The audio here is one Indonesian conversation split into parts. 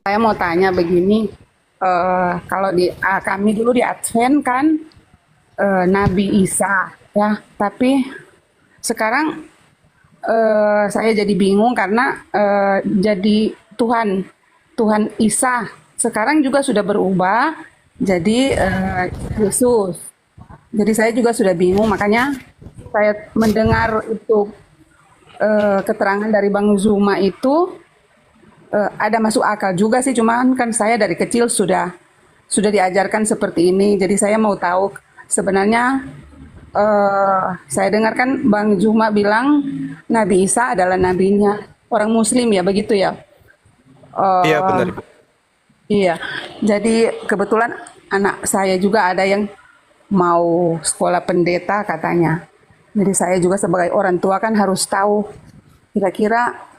Saya mau tanya begini, kalau di kami dulu di Advent kan Nabi Isa ya, tapi sekarang saya jadi bingung karena jadi Tuhan Tuhan Isa sekarang juga sudah berubah jadi Yesus. Jadi saya juga sudah bingung, makanya saya mendengar itu keterangan dari Bang Zuma itu ada masuk akal juga sih, cuman kan saya dari kecil sudah diajarkan seperti ini. Jadi saya mau tahu sebenarnya saya dengarkan Bang Juma bilang Nabi Isa adalah nabinya orang Muslim ya, begitu ya. Iya Eh, benar Ibu. iya. Jadi kebetulan anak saya juga ada yang mau sekolah pendeta katanya. Jadi saya juga sebagai orang tua kan harus tahu kira-kira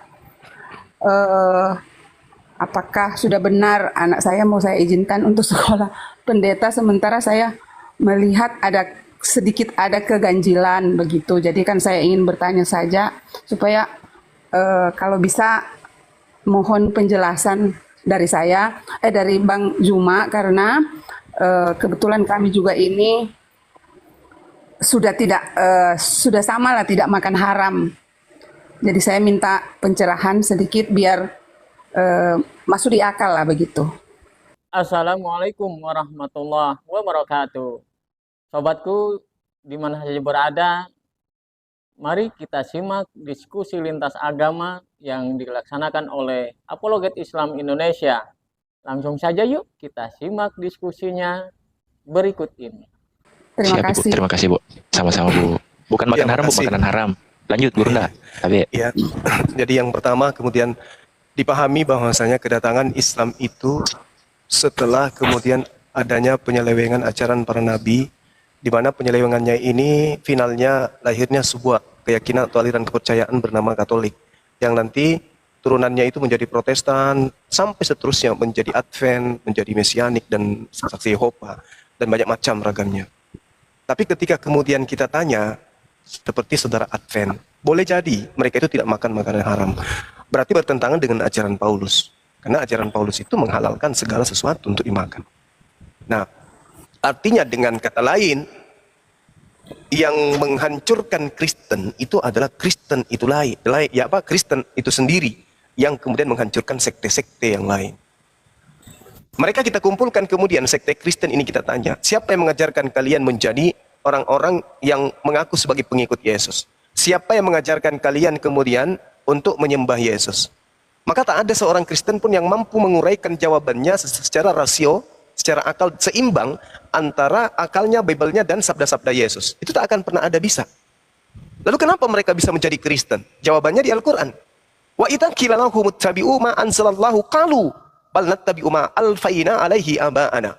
eh, apakah sudah benar anak saya mau saya izinkan untuk sekolah pendeta, sementara saya melihat ada sedikit ada keganjilan begitu. Jadi kan saya ingin bertanya saja supaya kalau bisa mohon penjelasan dari saya, dari Bang Juma, karena kebetulan kami juga ini sudah tidak sudah sama lah tidak makan haram. Jadi saya minta pencerahan sedikit biar eh, masuk di akal lah begitu. Assalamualaikum warahmatullahi wabarakatuh. Sobatku, di mana saja berada, mari kita simak diskusi lintas agama yang dilaksanakan oleh Apologet Islam Indonesia. Langsung saja yuk kita simak diskusinya berikut ini. Terima Siap Ibu, kasih. terima kasih Bu. Sama-sama Bu. Bukan Ya makan haram Bu, makasih. makanan haram. Lanjut Bu Runda. Tapi Ya. Jadi yang pertama kemudian dipahami bahwasanya kedatangan Islam itu setelah kemudian adanya penyelewengan ajaran para nabi, di mana penyelewengannya ini finalnya lahirnya sebuah keyakinan atau aliran kepercayaan bernama Katolik, yang nanti turunannya itu menjadi Protestan sampai seterusnya menjadi Advent, menjadi Mesianik dan saksi Yehova dan banyak macam ragamnya. Tapi ketika kemudian kita tanya, seperti saudara Advent, boleh jadi mereka itu tidak makan makanan haram. Berarti bertentangan dengan ajaran Paulus. Karena ajaran Paulus itu menghalalkan segala sesuatu untuk dimakan. Nah, artinya dengan kata lain, yang menghancurkan Kristen itu adalah Kristen itu lain. Ya apa? Kristen itu sendiri yang kemudian menghancurkan sekte-sekte yang lain. Mereka kita kumpulkan kemudian sekte Kristen ini kita tanya, siapa yang mengajarkan kalian menjadi orang-orang yang mengaku sebagai pengikut Yesus? Siapa yang mengajarkan kalian kemudian untuk menyembah Yesus? Maka tak ada seorang Kristen pun yang mampu menguraikan jawabannya secara rasio, secara akal seimbang antara akalnya, Bible-nya dan sabda-sabda Yesus. Itu tak akan pernah ada bisa. Lalu kenapa mereka bisa menjadi Kristen? Jawabannya di Al-Quran. Wa idza qila lahum ittabi'u ma anzalallahu qalu bal nattabi'u ma alfaina alaihi aba'ana.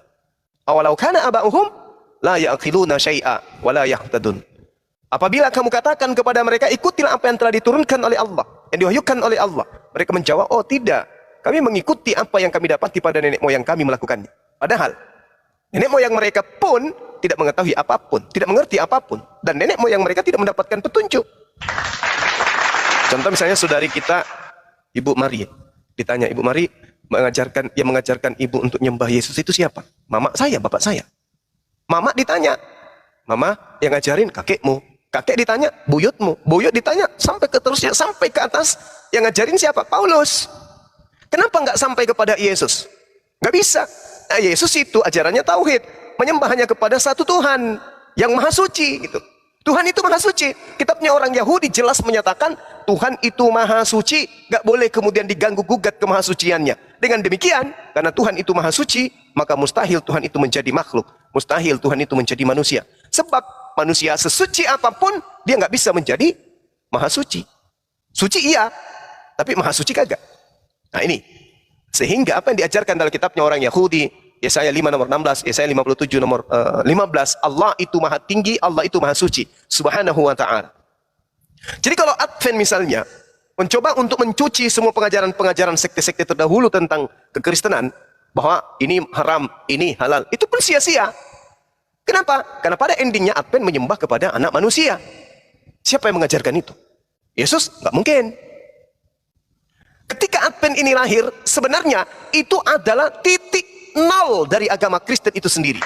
Awalau kana aba'uhum la ya'qiluna syai'a wa la yahtadun. Apabila kamu katakan kepada mereka, ikutilah apa yang telah diturunkan oleh Allah, yang diwahyukan oleh Allah, mereka menjawab, oh tidak, kami mengikuti apa yang kami dapati pada nenek moyang kami melakukannya. Padahal nenek moyang mereka pun tidak mengetahui apapun, tidak mengerti apapun, dan nenek moyang mereka tidak mendapatkan petunjuk. Contoh misalnya saudari kita, Ibu Mari, ditanya, Ibu Mari, yang mengajarkan ibu untuk nyembah Yesus itu siapa? Mama saya, bapak saya. Mama ditanya, mama yang ngajarin kakekmu. Kakek ditanya, buyutmu. Buyut ditanya, sampai ke terusnya, sampai ke atas. Yang ngajarin siapa? Paulus. Kenapa nggak sampai kepada Yesus? Nggak bisa. Nah, Yesus itu ajarannya tauhid, menyembah hanya kepada satu Tuhan yang maha suci gitu. Tuhan itu maha suci. Kitabnya orang Yahudi jelas menyatakan Tuhan itu maha suci, nggak boleh kemudian diganggu gugat kemahasuciannya. Dengan demikian, karena Tuhan itu maha suci, maka mustahil Tuhan itu menjadi makhluk, mustahil Tuhan itu menjadi manusia. Sebab manusia sesuci apapun, dia nggak bisa menjadi maha suci. Suci iya, tapi maha suci kagak. Nah ini, sehingga apa yang diajarkan dalam kitabnya orang Yahudi, Yesaya 5 nomor 16, Yesaya 57 nomor 15, Allah itu maha tinggi, Allah itu maha suci, subhanahu wa ta'ala. Jadi kalau Advent misalnya, mencoba untuk mencuci semua pengajaran-pengajaran sekte-sekte terdahulu tentang kekristenan, bahwa ini haram, ini halal, itu pun sia-sia. Kenapa? Karena pada endingnya Advent menyembah kepada anak manusia. Siapa yang mengajarkan itu? Yesus? Nggak mungkin. Ketika Advent ini lahir, sebenarnya itu adalah titik nol dari agama Kristen itu sendiri.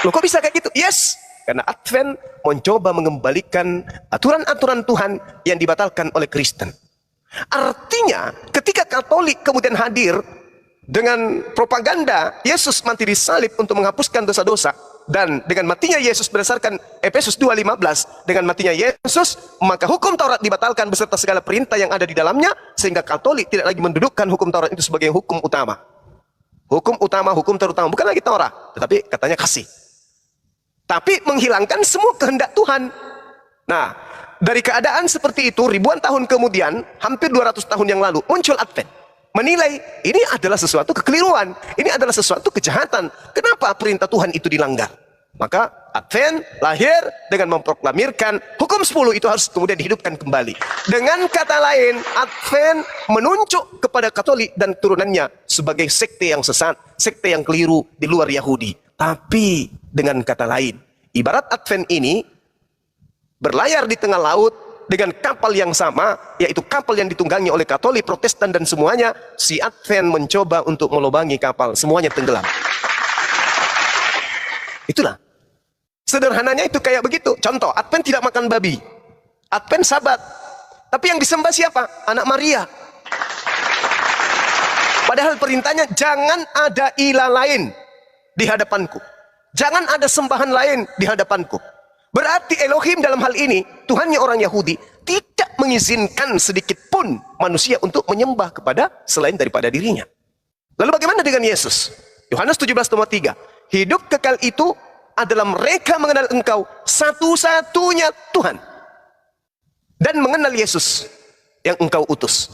Loh, kok bisa kayak gitu? Yes, karena Advent mencoba mengembalikan aturan-aturan Tuhan yang dibatalkan oleh Kristen. Artinya, ketika Katolik kemudian hadir dengan propaganda Yesus mati di salib untuk menghapuskan dosa-dosa, dan dengan matinya Yesus berdasarkan Efesus 2:15, dengan matinya Yesus maka hukum Taurat dibatalkan beserta segala perintah yang ada di dalamnya, sehingga Katolik tidak lagi mendudukkan hukum Taurat itu sebagai hukum utama. Hukum utama, hukum terutama bukan lagi Taurat, tetapi katanya kasih. Tapi menghilangkan semua kehendak Tuhan. Nah, dari keadaan seperti itu ribuan tahun kemudian, hampir 200 tahun yang lalu muncul Advent, menilai ini adalah sesuatu kekeliruan, ini adalah sesuatu kejahatan. Kenapa perintah Tuhan itu dilanggar? Maka Advent lahir dengan memproklamirkan hukum 10 itu harus kemudian dihidupkan kembali. Dengan kata lain, Advent menunjuk kepada Katolik dan turunannya sebagai sekte yang sesat, sekte yang keliru di luar Yahudi. Tapi dengan kata lain, ibarat Advent ini berlayar di tengah laut dengan kapal yang sama, yaitu kapal yang ditunggangi oleh Katolik, Protestan dan semuanya. Si Advent mencoba untuk melubangi kapal, semuanya tenggelam. Itulah sederhananya, itu kayak begitu. Contoh, Advent tidak makan babi, Advent Sabat, tapi yang disembah siapa? Anak Maria. Padahal perintahnya jangan ada ilah lain di hadapanku, jangan ada sembahan lain di hadapanku. Berarti Elohim dalam hal ini, Tuhannya orang Yahudi, tidak mengizinkan sedikit pun manusia untuk menyembah kepada selain daripada dirinya. Lalu bagaimana dengan Yesus? Yohanes 17:3, hidup kekal itu adalah mereka mengenal Engkau satu-satunya Tuhan dan mengenal Yesus yang Engkau utus.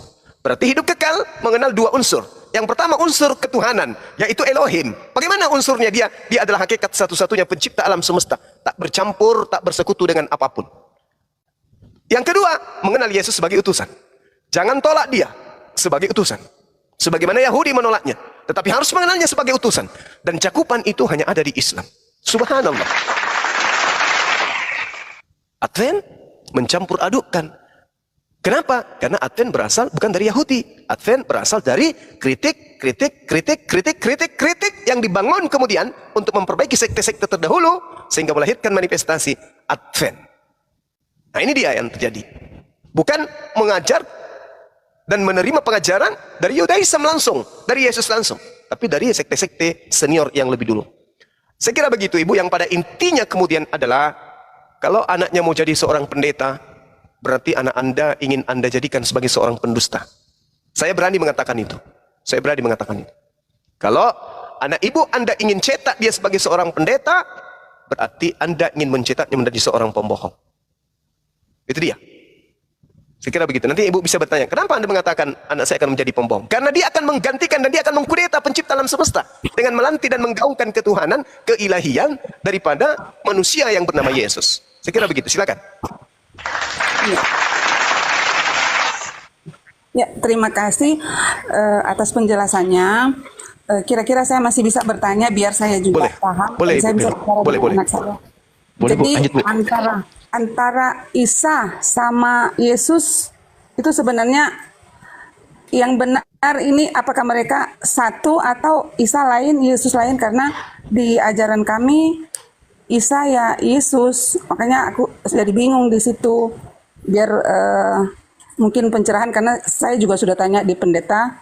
Berarti hidup kekal mengenal dua unsur. Yang pertama unsur ketuhanan, yaitu Elohim. Bagaimana unsurnya dia? Dia adalah hakikat satu-satunya pencipta alam semesta, tak bercampur, tak bersekutu dengan apapun. Yang kedua, mengenal Yesus sebagai utusan. Jangan tolak dia sebagai utusan, sebagaimana Yahudi menolaknya, tetapi harus mengenalnya sebagai utusan. Dan cakupan itu hanya ada di Islam. Subhanallah. Advent mencampur adukkan. Kenapa? Karena Advent berasal bukan dari Yahudi. Advent berasal dari kritik yang dibangun kemudian untuk memperbaiki sekte-sekte terdahulu, sehingga melahirkan manifestasi Advent. Nah, ini dia yang terjadi. Bukan mengajar dan menerima pengajaran dari Yudaism langsung, dari Yesus langsung, tapi dari sekte-sekte senior yang lebih dulu. Saya kira begitu, Ibu. Yang pada intinya kemudian adalah, kalau anaknya mau jadi seorang pendeta, berarti anak Anda ingin Anda jadikan sebagai seorang pendusta. Saya berani mengatakan itu. Saya berani mengatakan itu. Kalau anak ibu Anda ingin cetak dia sebagai seorang pendeta, berarti Anda ingin mencetaknya menjadi seorang pembohong. Itu dia. Saya kira begitu. Nanti ibu bisa bertanya, kenapa Anda mengatakan anak saya akan menjadi pembohong? Karena dia akan menggantikan dan dia akan mengkudeta pencipta alam semesta dengan melanti dan menggaungkan ketuhanan, keilahian daripada manusia yang bernama Yesus. Saya kira begitu. Silakan. Ya. Ya, terima kasih atas penjelasannya. Kira-kira saya masih bisa bertanya biar saya juga Boleh. paham. Boleh, saya Ibu. bisa bicara Boleh, dengan boleh. anak saya. Boleh, Bu. Jadi Lanjut, Bu. antara Isa sama Yesus itu sebenarnya yang benar ini, apakah mereka satu atau Isa lain, Yesus lain? Karena di ajaran kami Isa ya Yesus, makanya aku jadi bingung di situ. Biar mungkin pencerahan, karena saya juga sudah tanya di pendeta,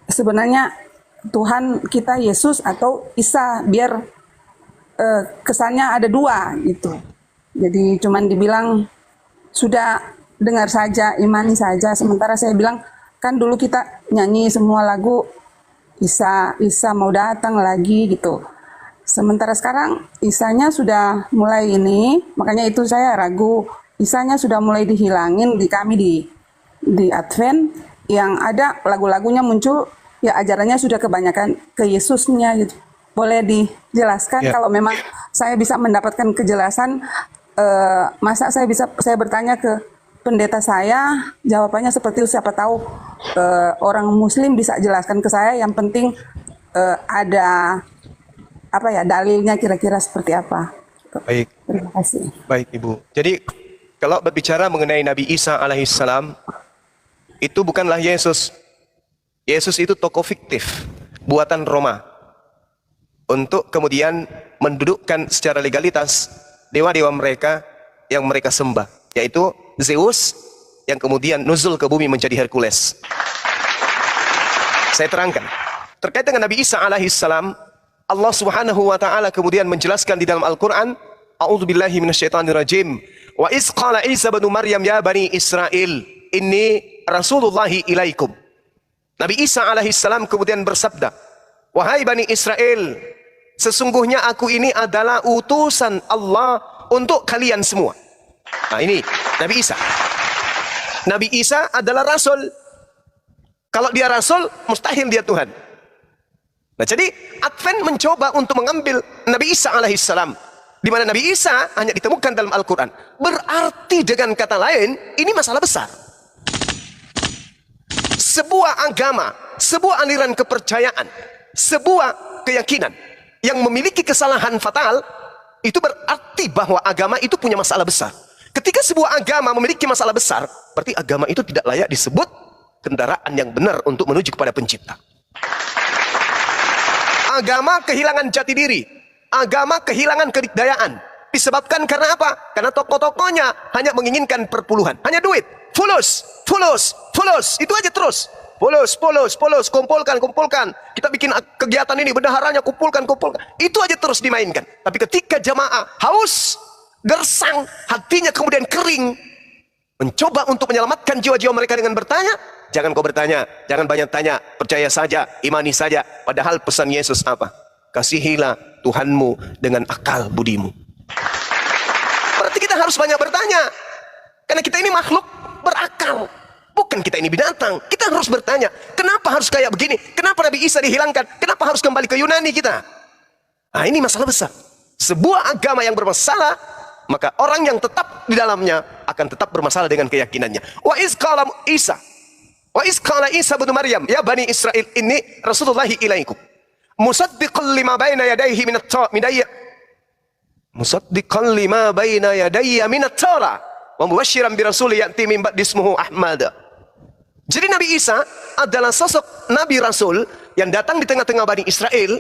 sebenarnya Tuhan kita Yesus atau Isa, biar kesannya ada dua gitu. Jadi cuman dibilang sudah dengar saja, imani saja. Sementara saya bilang, kan dulu kita nyanyi semua lagu Isa, Isa mau datang lagi gitu. Sementara sekarang Isanya sudah mulai ini, makanya itu saya ragu. Isanya sudah mulai dihilangin di kami di Advent, yang ada lagu-lagunya muncul, ya ajarannya sudah kebanyakan ke Yesusnya gitu. Boleh dijelaskan Ya. kalau memang saya bisa mendapatkan kejelasan, masa saya bertanya ke pendeta saya, jawabannya seperti itu, siapa tahu orang Muslim bisa jelaskan ke saya. Yang penting ada apa ya dalilnya, kira-kira seperti apa. Baik. Terima kasih. Baik, Ibu. Jadi kalau berbicara mengenai Nabi Isa alaihissalam, Itu bukanlah Yesus. Yesus itu tokoh fiktif, buatan Roma, untuk kemudian mendudukkan secara legalitas dewa-dewa mereka yang mereka sembah, yaitu Zeus yang kemudian nuzul ke bumi menjadi Hercules. Saya terangkan. Terkait dengan Nabi Isa alaihissalam, Allah Subhanahu wa taala kemudian menjelaskan di dalam Al-Qur'an, A'udzubillahi minasyaitonirrajim. Wa iz qala Isa bin Maryam ya bani Israil, inni rasulullahi ilaikum. Nabi Isa alaihissalam kemudian bersabda, wahai bani Israel, sesungguhnya aku ini adalah utusan Allah untuk kalian semua. Nah ini Nabi Isa. Nabi Isa adalah rasul. Kalau dia rasul, mustahil dia Tuhan. Nah jadi Advent mencoba untuk mengambil Nabi Isa alaihissalam, di mana Nabi Isa hanya ditemukan dalam Al-Quran. Berarti dengan kata lain, ini masalah besar. Sebuah agama, sebuah aliran kepercayaan, sebuah keyakinan yang memiliki kesalahan fatal, itu berarti bahwa agama itu punya masalah besar. Ketika sebuah agama memiliki masalah besar, berarti agama itu tidak layak disebut kendaraan yang benar untuk menuju kepada pencipta. Agama kehilangan jati diri, agama kehilangan kedikdayaan. Disebabkan karena apa? Karena tokoh-tokohnya hanya menginginkan perpuluhan, hanya duit. Fulus, fulus, fulus, itu aja terus. Fulus, fulus, fulus, kumpulkan, kumpulkan. Kita bikin kegiatan ini, bendaharanya kumpulkan, kumpulkan. Itu aja terus dimainkan. Tapi ketika jamaah haus, gersang, hatinya kemudian kering, mencoba untuk menyelamatkan jiwa-jiwa mereka dengan bertanya, jangan kau bertanya, jangan banyak tanya, percaya saja, imani saja. Padahal pesan Yesus apa? Kasihilah Tuhanmu dengan akal budimu. Berarti kita harus banyak bertanya. Karena kita ini makhluk berakal. Bukan kita ini binatang. Kita harus bertanya, kenapa harus kayak begini? Kenapa Nabi Isa dihilangkan? Kenapa harus kembali ke Yunani kita? Nah ini masalah besar. Sebuah agama yang bermasalah, maka orang yang tetap di dalamnya akan tetap bermasalah dengan keyakinannya. Wa iz qala Isa bin Maryam ya bani Israil inni rasulullahi ilaikum musaddiqan lima baina yadayhi minat Torah wa mubasysyiran bi rasul ya'ti min ba'di ismuhu Ahmad. Jadi Nabi Isa adalah sosok Nabi Rasul yang datang di tengah-tengah Bani Israel,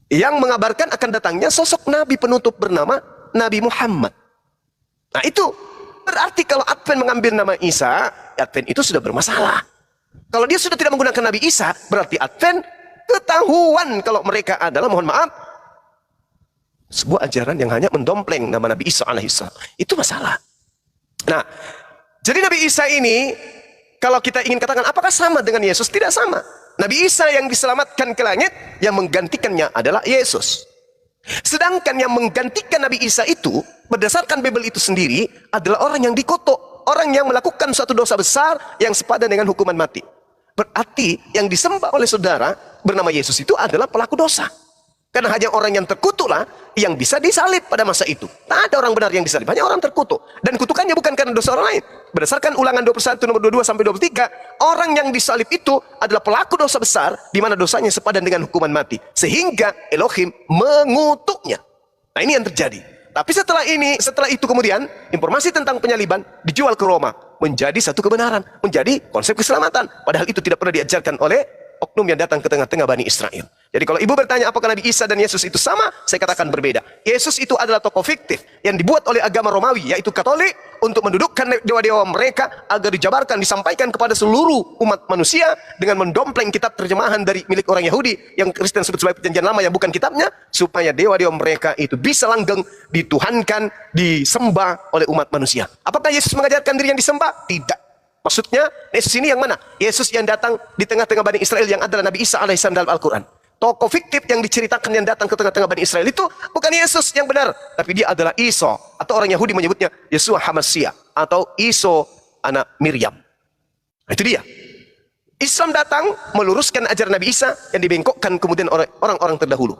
yang mengabarkan akan datangnya sosok Nabi penutup bernama Nabi Muhammad. Nah itu berarti kalau Advent mengambil nama Isa, Advent itu sudah bermasalah. Kalau dia sudah tidak menggunakan Nabi Isa, berarti Advent ketahuan kalau mereka adalah, mohon maaf, sebuah ajaran yang hanya mendompleng nama Nabi Isa alaihissalam. Itu masalah. Nah, jadi Nabi Isa ini, kalau kita ingin katakan apakah sama dengan Yesus? Tidak sama. Nabi Isa yang diselamatkan ke langit, yang menggantikannya adalah Yesus. Sedangkan yang menggantikan Nabi Isa itu, berdasarkan Bible itu sendiri, adalah orang yang dikutuk, orang yang melakukan suatu dosa besar yang sepadan dengan hukuman mati. Berarti yang disembah oleh saudara bernama Yesus itu adalah pelaku dosa. Karena hanya orang yang terkutuklah yang bisa disalib pada masa itu. Tak ada orang benar yang disalib, hanya orang terkutuk. Dan kutukannya bukan karena dosa orang lain. Berdasarkan Ulangan 21 nomor 22 sampai 23, orang yang disalib itu adalah pelaku dosa besar, di mana dosanya sepadan dengan hukuman mati. Sehingga Elohim mengutuknya. Nah ini yang terjadi. Tapi setelah itu kemudian informasi tentang penyaliban dijual ke Roma, menjadi satu kebenaran, menjadi konsep keselamatan. Padahal itu tidak pernah diajarkan oleh oknum yang datang ke tengah-tengah Bani Israel. Jadi kalau ibu bertanya apakah Nabi Isa dan Yesus itu sama, saya katakan berbeda. Yesus itu adalah tokoh fiktif yang dibuat oleh agama Romawi, yaitu Katolik, untuk mendudukkan dewa-dewa mereka agar dijabarkan, disampaikan kepada seluruh umat manusia dengan mendompleng kitab terjemahan dari milik orang Yahudi yang Kristen sebut sebagai Perjanjian Lama yang bukan kitabnya, supaya dewa-dewa mereka itu bisa langgeng, dituhankan, disembah oleh umat manusia. Apakah Yesus mengajarkan diri yang disembah? Tidak. Maksudnya Yesus ini yang mana? Yesus yang datang di tengah-tengah Bani Israel yang adalah Nabi Isa alaihissalam dalam Al-Quran. Tokoh fiktif yang diceritakan yang datang ke tengah-tengah Bani Israel itu bukan Yesus yang benar, tapi dia adalah Isa, atau orang Yahudi menyebutnya Yesua Hamasia, atau Iso anak Miriam. Nah, itu dia. Islam datang meluruskan ajaran Nabi Isa yang dibengkokkan kemudian oleh orang-orang terdahulu.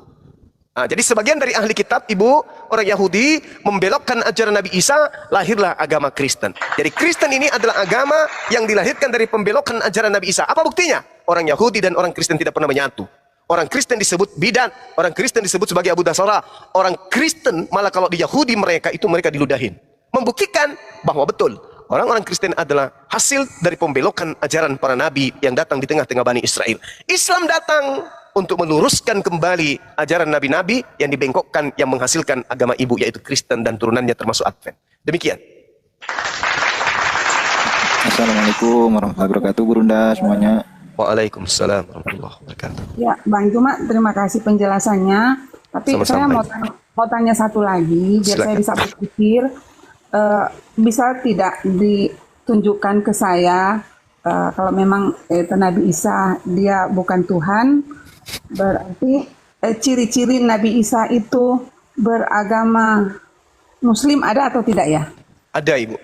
Nah, jadi sebagian dari ahli kitab, ibu, orang Yahudi membelokkan ajaran Nabi Isa, lahirlah agama Kristen. Jadi Kristen ini adalah agama yang dilahirkan dari pembelokan ajaran Nabi Isa. Apa buktinya? Orang Yahudi dan orang Kristen tidak pernah menyatu. Orang Kristen disebut bidan, orang Kristen disebut sebagai Abu Dasara. Orang Kristen malah kalau di Yahudi mereka diludahin. Membuktikan bahwa betul Orang-orang Kristen adalah hasil dari pembelokan ajaran para nabi yang datang di tengah-tengah Bani Israel. Islam datang untuk meluruskan kembali ajaran nabi-nabi yang dibengkokkan, yang menghasilkan agama ibu, yaitu Kristen dan turunannya termasuk Advent. Demikian. Assalamualaikum warahmatullahi wabarakatuh, Burunda semuanya. Waalaikumsalam warahmatullahi wabarakatuh. Ya, Bang Juma, terima kasih penjelasannya. Tapi saya Sama-sama. mau tanya satu lagi, biar saya bisa berpikir. Bisa tidak ditunjukkan ke saya kalau memang Nabi Isa dia bukan Tuhan, berarti ciri-ciri Nabi Isa itu beragama Muslim ada atau tidak ya? Ada, Ibu.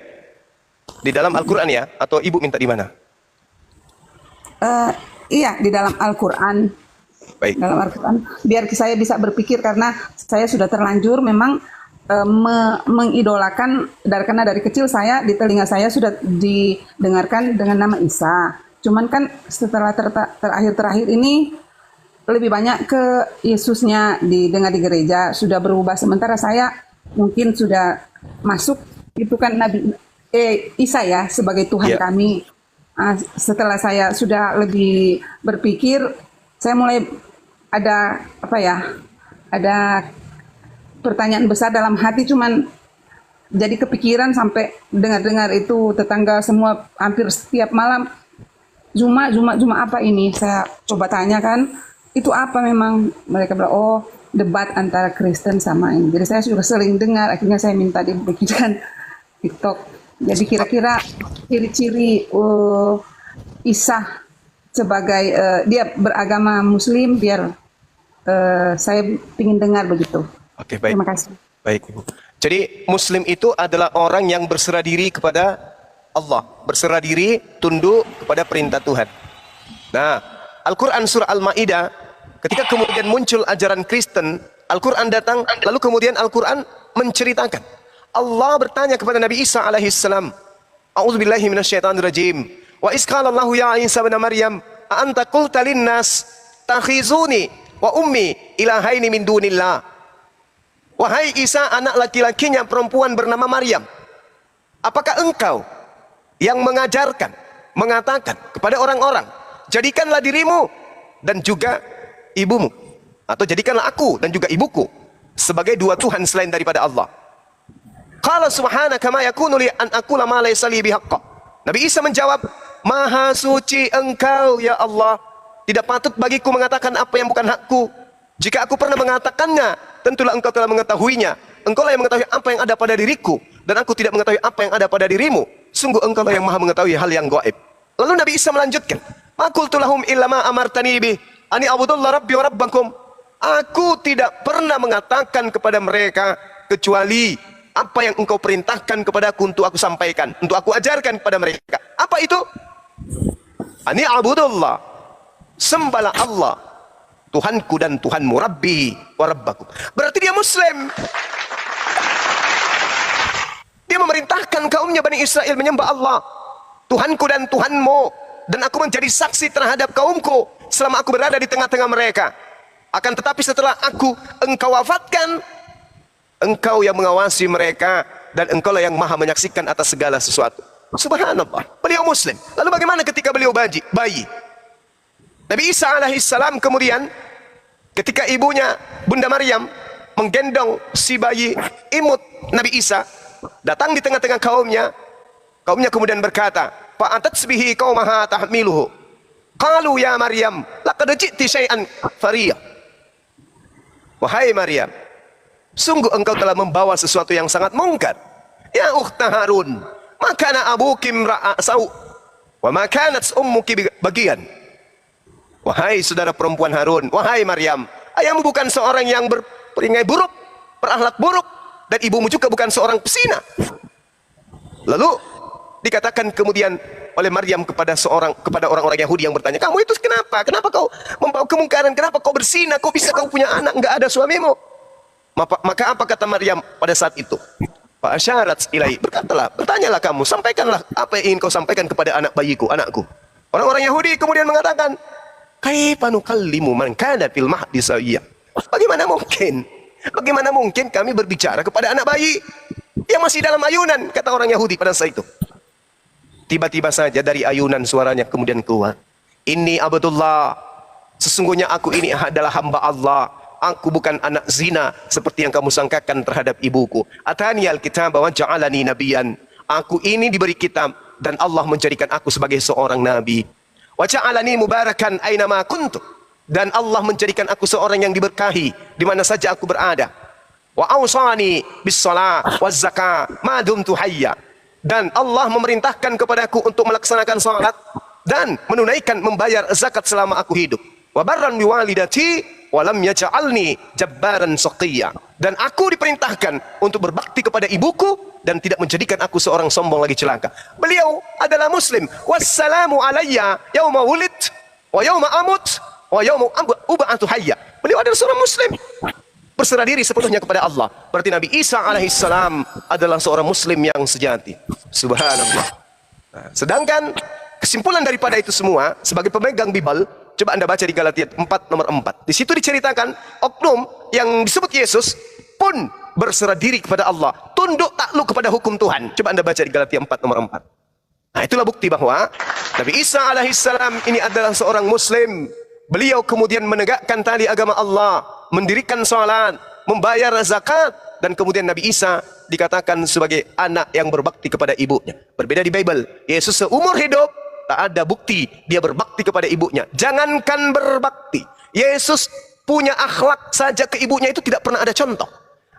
Di dalam Al-Quran ya? Atau Ibu minta di mana? Iya, di dalam Al-Quran. Baik. Dalam Al-Quran. Biar saya bisa berpikir karena saya sudah terlanjur memang mengidolakan, karena dari kecil saya di telinga saya sudah didengarkan dengan nama Isa. Cuman kan setelah terakhir ini lebih banyak ke Yesusnya didengar di gereja, sudah berubah. Sementara saya mungkin sudah masuk itu kan Nabi Isa ya sebagai Tuhan Ya. kami. Setelah saya sudah lebih berpikir, saya mulai ada ada pertanyaan besar dalam hati, cuman jadi kepikiran sampai dengar-dengar itu tetangga semua hampir setiap malam Juma apa ini? Saya coba tanyakan itu apa, memang mereka bilang oh debat antara Kristen sama ini. Jadi saya sudah sering dengar, akhirnya saya minta dibikinkan TikTok. Jadi kira-kira ciri-ciri Isa sebagai dia beragama Muslim, biar saya ingin dengar begitu. Oke, baik. Terima kasih. Baik, Ibu. Jadi Muslim itu adalah orang yang berserah diri kepada Allah, berserah diri, tunduk kepada perintah Tuhan. Nah, Al-Quran surah Al-Ma'idah, ketika kemudian muncul ajaran Kristen, Al-Quran datang, lalu kemudian Al-Quran menceritakan. Allah bertanya kepada Nabi Isa alaihissalam, A'udzubillahi minasyaitonirrajim. Wa isqalallahu ya Isa bin Maryam, a anta qulta linnas takhizuni wa ummi ilahaini min dunillah. Wahai Isa, anak laki-lakinya perempuan bernama Maryam, apakah engkau yang mengajarkan, mengatakan kepada orang-orang, jadikanlah dirimu dan juga ibumu, atau jadikanlah aku dan juga ibuku sebagai dua Tuhan selain daripada Allah. Qala subhanaka ma yakunu li an aqula ma laysa li bihaqqa. Nabi Isa menjawab, Maha suci engkau ya Allah, tidak patut bagiku mengatakan apa yang bukan hakku. Jika aku pernah mengatakannya, tentulah engkau telah mengetahuinya. Engkaulah yang mengetahui apa yang ada pada diriku, dan aku tidak mengetahui apa yang ada pada dirimu. Sungguh engkaulah yang maha mengetahui hal yang gaib. Lalu Nabi Isa melanjutkan, Ma qultu lahum illa ma amartani bih, ani abudullah rabbi wa rabbakum. Aku tidak pernah mengatakan kepada mereka kecuali apa yang engkau perintahkan kepadaku untuk aku sampaikan, untuk aku ajarkan kepada mereka. Apa itu? Ani abudullah, sembahlah Allah, Tuhanku dan Tuhanmu, Rabbi wa Rabbakum. Berarti dia Muslim. Dia memerintahkan kaumnya Bani Israel menyembah Allah, Tuhanku dan Tuhanmu, dan aku menjadi saksi terhadap kaumku selama aku berada di tengah-tengah mereka. Akan tetapi setelah engkau wafatkan, engkau yang mengawasi mereka, dan engkaulah yang maha menyaksikan atas segala sesuatu. Subhanallah, beliau Muslim. Lalu bagaimana ketika beliau bayi? Nabi Isa alaihissalam kemudian ketika ibunya Bunda Maryam menggendong si bayi imut Nabi Isa, datang di tengah-tengah kaumnya kemudian berkata, fa'atatsbihi qaumaha tahmiluhu. Qalu ya Maryam, laqad ji'ti syai'an fariya. Wahai Maryam, sungguh engkau telah membawa sesuatu yang sangat mungkar. Ya ukhta Harun, ma kana abuki imra'a sau wa ma kanat ummuki bagian. Wahai saudara perempuan Harun, wahai Maryam, ayahmu bukan seorang yang berperingai buruk, berakhlak buruk, dan ibumu juga bukan seorang pesina. Lalu dikatakan kemudian oleh Maryam kepada orang-orang Yahudi yang bertanya, kamu itu kenapa? Kenapa kau membawa kemungkaran? Kenapa kau berzina? Kau bisa kau punya anak enggak ada suamimu? Maka apa kata Maryam pada saat itu? Fa asyarat ilai, bertanyalah kamu, sampaikanlah apa yang ingin kau sampaikan kepada anak bayiku, anakku. Orang-orang Yahudi kemudian mengatakan, kaifa nukallimu man kana fil mahdi sawiyya? Bagaimana mungkin kami berbicara kepada anak bayi yang masih dalam ayunan, kata orang Yahudi pada saat itu. Tiba-tiba saja dari ayunan suaranya kemudian keluar. Inni Abdullah, sesungguhnya aku ini adalah hamba Allah. Aku bukan anak zina seperti yang kamu sangkakan terhadap ibuku. Atani al-kitab wa ja'alani nabiyan. Aku ini diberi kitab dan Allah menjadikan aku sebagai seorang nabi. Wa ja'alani mubarakan aina ma kuntu. Dan Allah menjadikan aku seorang yang diberkahi di mana saja aku berada. Wa awsani bis shalah waz zakah ma dumtu hayya. Dan Allah memerintahkan kepadaku untuk melaksanakan salat dan menunaikan membayar zakat selama aku hidup. Wa barran bi walidati wa lam yaj'alni jabbaran shaqiyya. Dan aku diperintahkan untuk berbakti kepada ibuku dan tidak menjadikan aku seorang sombong lagi celaka. Beliau adalah muslim. Wassalamu alayya yauma wulid wa yauma amut wa yauma ub'atu hayya. Beliau adalah seorang muslim. Berserah diri sepenuhnya kepada Allah. Berarti Nabi Isa alaihissalam adalah seorang muslim yang sejati. Subhanallah. Nah, sedangkan kesimpulan daripada itu semua sebagai pemegang Bible, coba Anda baca di Galatia 4 nomor 4. Di situ diceritakan oknum yang disebut Yesus pun berserah diri kepada Allah, tunduk takluk kepada hukum Tuhan. Coba Anda baca di Galatia 4 nomor 4. Nah, itulah bukti bahwa Nabi Isa alaihissalam ini adalah seorang muslim. Beliau kemudian menegakkan tali agama Allah, mendirikan salat, membayar zakat, dan kemudian Nabi Isa dikatakan sebagai anak yang berbakti kepada ibunya. Berbeda di Bible, Yesus seumur hidup tak ada bukti dia berbakti kepada ibunya. Jangankan berbakti, Yesus punya akhlak saja ke ibunya itu tidak pernah ada contoh.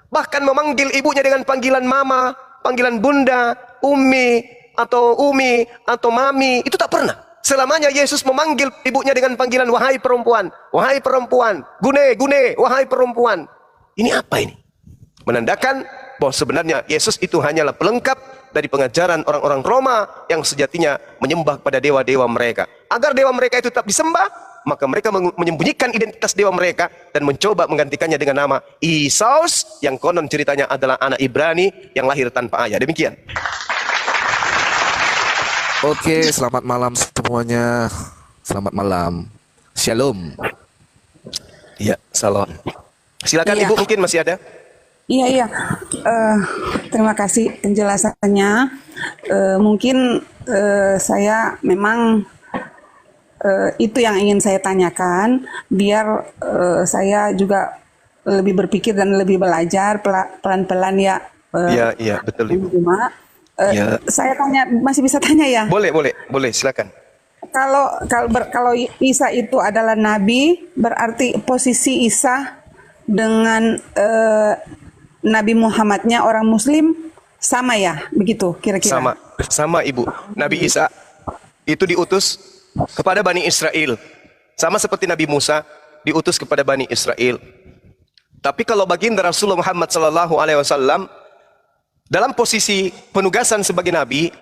Bahkan memanggil ibunya dengan panggilan mama, panggilan bunda, umi atau mami, itu tak pernah. Selamanya Yesus memanggil ibunya dengan panggilan wahai perempuan, gune, wahai perempuan. Ini apa ini? Menandakan bahwa sebenarnya Yesus itu hanyalah pelengkap dari pengajaran orang-orang Roma yang sejatinya menyembah pada dewa-dewa mereka. Agar dewa mereka itu tetap disembah, maka mereka menyembunyikan identitas dewa mereka dan mencoba menggantikannya dengan nama Isus yang konon ceritanya adalah anak Ibrani yang lahir tanpa ayah. Demikian. Oke, selamat malam semuanya. Selamat malam. Shalom. Ya, salam. Silakan Iya. Ibu, mungkin masih ada. Iya. Terima kasih penjelasannya. Mungkin saya memang itu yang ingin saya tanyakan, biar saya juga lebih berpikir dan lebih belajar pelan-pelan ya. Iya, betul Ibu. Cuma, Ya. saya tanya, masih bisa tanya ya? Boleh, silakan. Kalau Isa itu adalah nabi, berarti posisi Isa dengan Nabi Muhammadnya orang Muslim sama ya, begitu kira-kira? Sama Ibu. Nabi Isa itu diutus kepada Bani Israel, sama seperti Nabi Musa diutus kepada Bani Israel. Tapi kalau baginda Rasulullah Muhammad SAW dalam posisi penugasan sebagai Nabi,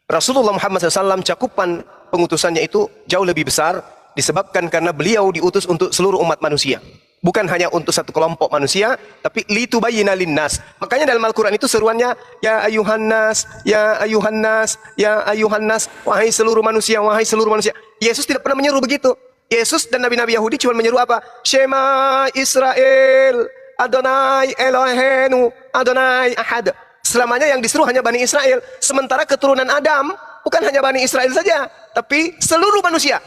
Rasulullah Muhammad SAW cakupan pengutusannya itu jauh lebih besar disebabkan karena beliau diutus untuk seluruh umat manusia. Bukan hanya untuk satu kelompok manusia, tapi litubayyina linnas. Makanya dalam Al-Quran itu seruannya, ya ayuhan nas, ya ayuhan nas, ya ayuhan nas, wahai seluruh manusia, wahai seluruh manusia. Yesus tidak pernah menyeru begitu. Yesus dan Nabi-Nabi Yahudi cuma menyeru apa? Shema Israel, Adonai Elohenu, Adonai Ahad. Selamanya yang disuruh hanya Bani Israel. Sementara keturunan Adam bukan hanya Bani Israel saja, tapi seluruh manusia.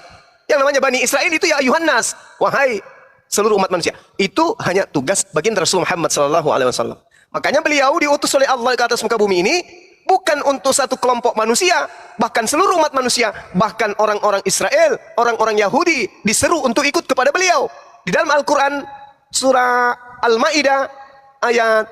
Yang namanya Bani Israel itu ya ayuhan nas, wahai seluruh umat manusia. Itu hanya tugas baginda Rasul Muhammad SAW. Makanya beliau diutus oleh Allah ke atas muka bumi ini bukan untuk satu kelompok manusia, bahkan seluruh umat manusia, bahkan orang-orang Israel, orang-orang Yahudi diseru untuk ikut kepada beliau. Di dalam Al-Quran surah Al-Ma'idah ayat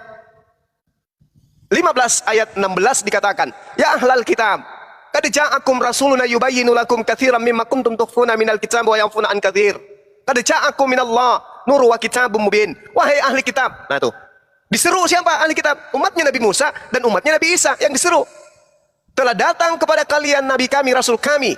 15 ayat 16 dikatakan, ya ahlal kitab, qad ja'akum rasuluna yubayyinu lakum katsiran mimma kuntum tukhfuna minal kitab wa yanfuna an katsir. Qad ja'akum minallah nur wa kitabum mubin. Wahai ahli kitab. Nah tuh. Diseru siapa ahli kitab? Umatnya Nabi Musa dan umatnya Nabi Isa yang diseru. Telah datang kepada kalian nabi kami, rasul kami.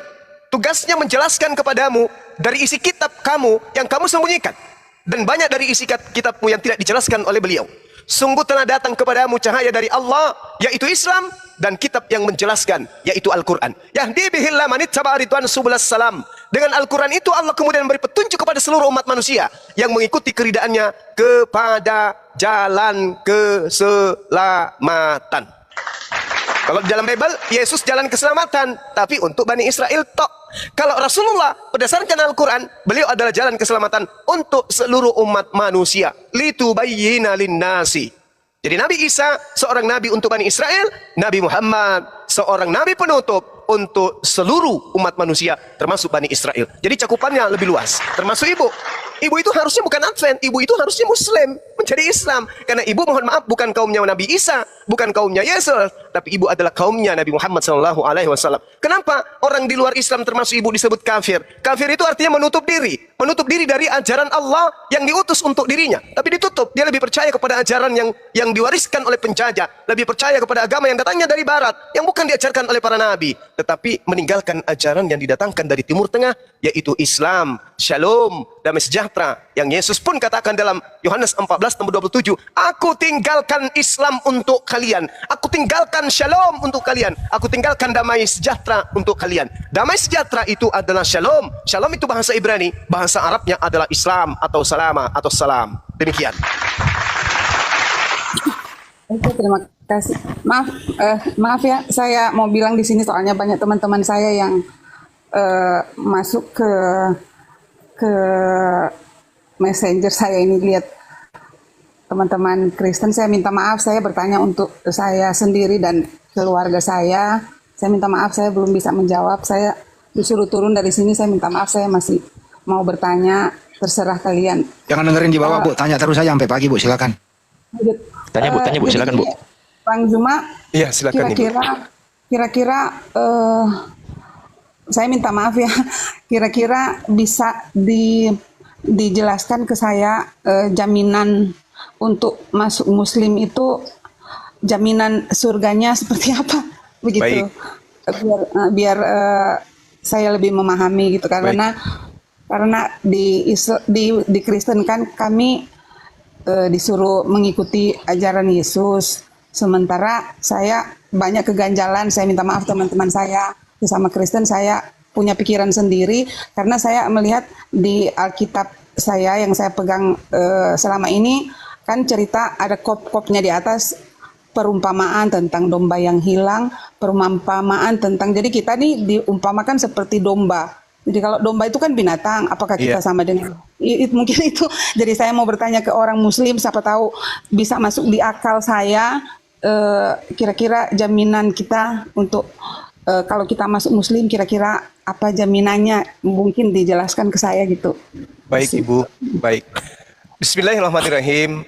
Tugasnya menjelaskan kepadamu dari isi kitab kamu yang kamu sembunyikan. Dan banyak dari isi kitabmu yang tidak dijelaskan oleh beliau. Sungguh telah datang kepadamu cahaya dari Allah, yaitu Islam, dan kitab yang menjelaskan, yaitu Al-Quran. Yahdi bihillah manittaba ridwan subulas salam. Dengan Al-Quran itu Allah kemudian memberi petunjuk kepada seluruh umat manusia yang mengikuti keridaannya kepada jalan keselamatan. Kalau di dalam Bible, Yesus jalan keselamatan, tapi untuk Bani Israel tok. Kalau Rasulullah, berdasarkan Al-Quran, beliau adalah jalan keselamatan untuk seluruh umat manusia. Litubayyina linnasi. Jadi Nabi Isa, seorang nabi untuk Bani Israel, Nabi Muhammad, seorang nabi penutup untuk seluruh umat manusia, termasuk Bani Israel. Jadi cakupannya lebih luas, termasuk ibu. Ibu itu harusnya bukan Advent, ibu itu harusnya Muslim, menjadi Islam. Karena ibu, mohon maaf, bukan kaumnya Nabi Isa, bukan kaumnya Yesus, tapi ibu adalah kaumnya Nabi Muhammad SAW. Kenapa orang di luar Islam termasuk ibu disebut kafir? Kafir itu artinya menutup diri dari ajaran Allah yang diutus untuk dirinya. Tapi ditutup, dia lebih percaya kepada ajaran yang diwariskan oleh penjajah, lebih percaya kepada agama yang datangnya dari barat, yang bukan diajarkan oleh para nabi, tetapi meninggalkan ajaran yang didatangkan dari Timur Tengah, yaitu Islam, Shalom, damai sejahtera, yang Yesus pun katakan dalam Yohanes 14:27, aku tinggalkan Islam untuk kalian, aku tinggalkan Shalom untuk kalian, aku tinggalkan damai sejahtera untuk kalian. Damai sejahtera itu adalah Shalom. Shalom itu bahasa Ibrani, bahasa Arabnya adalah Islam atau Salama atau Salam. Demikian. Oke, terima kasih. Maaf ya, saya mau bilang di sini soalnya banyak teman-teman saya yang masuk ke messenger saya ini, lihat teman-teman Kristen. Saya minta maaf, saya bertanya untuk saya sendiri dan keluarga saya. Saya minta maaf, saya belum bisa menjawab. Saya disuruh turun dari sini, saya minta maaf, saya masih mau bertanya. Terserah kalian. Jangan dengerin di bawah, Bu. Tanya terus saja sampai pagi, Bu. Silakan. Tanya Bu, silakan Bu. Bang Juma, Iya, silakan Ibu. Kira-kira saya minta maaf ya, kira-kira bisa dijelaskan ke saya jaminan untuk masuk Muslim itu, jaminan surganya seperti apa, begitu? Baik. Biar saya lebih memahami gitu, karena di Kristen kan kami disuruh mengikuti ajaran Yesus, sementara saya banyak keganjalan. Saya minta maaf teman-teman saya, sesama Kristen, saya punya pikiran sendiri, karena saya melihat di Alkitab saya yang saya pegang selama ini, kan cerita ada kop-kopnya di atas, perumpamaan tentang domba yang hilang, perumpamaan tentang, jadi kita nih diumpamakan seperti domba. Jadi kalau domba itu kan binatang, apakah kita sama dengan mungkin itu. Jadi saya mau bertanya ke orang Muslim, siapa tahu bisa masuk di akal saya, kira-kira jaminan kita untuk kalau kita masuk Muslim, kira-kira apa jaminannya, mungkin dijelaskan ke saya gitu. Baik Ibu, baik. Bismillahirrahmanirrahim.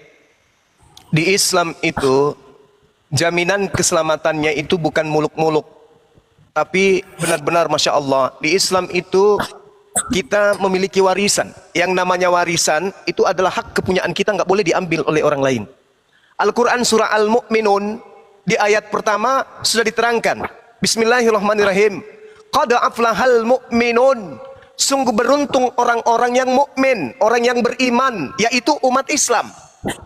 Di Islam itu jaminan keselamatannya itu bukan muluk-muluk, tapi benar-benar Masya Allah, di Islam itu kita memiliki warisan. Yang namanya warisan itu adalah hak kepunyaan kita, nggak boleh diambil oleh orang lain. Al-Quran surah Al-Mu'minun di ayat pertama sudah diterangkan. Bismillahirrahmanirrahim. Qad aflahal mu'minun. Sungguh beruntung orang-orang yang mukmin, orang yang beriman, yaitu umat Islam.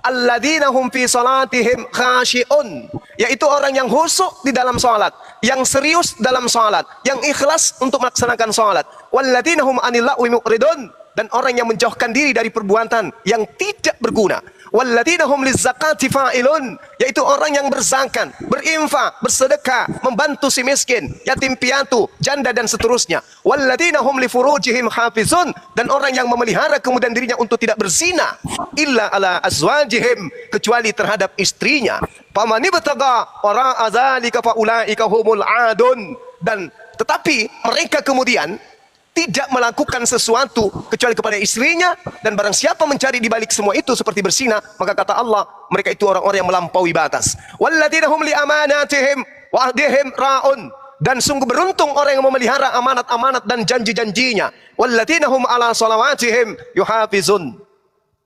Alladzina hum fi salatihim khashi'un, yaitu orang yang khusyuk di dalam salat, yang serius dalam salat, yang ikhlas untuk melaksanakan salat. Walladzina hum anil lagwi mu'ridun, dan orang yang menjauhkan diri dari perbuatan yang tidak berguna. Walladzina hum lizzakati fa'ilun, yaitu orang yang berzakat, berinfak, bersedekah, membantu si miskin, yatim piatu, janda dan seterusnya. Walladzina hum li furujihim hafizun, dan orang yang memelihara kemudian dirinya untuk tidak berzina, illa ala azwajihim, kecuali terhadap istrinya. Faman ibtaga wara'a dzalika fa ulaika humul adun, dan tetapi mereka kemudian tidak melakukan sesuatu kecuali kepada istrinya, dan barang siapa mencari di balik semua itu seperti berzina, maka kata Allah, mereka itu orang-orang yang melampaui batas. Walladzina hum li amanatihim wa ahdihim ra'un, dan sungguh beruntung orang yang memelihara amanat-amanat dan janji-janjinya. Walladzina hum ala salawatihim yuhafizun,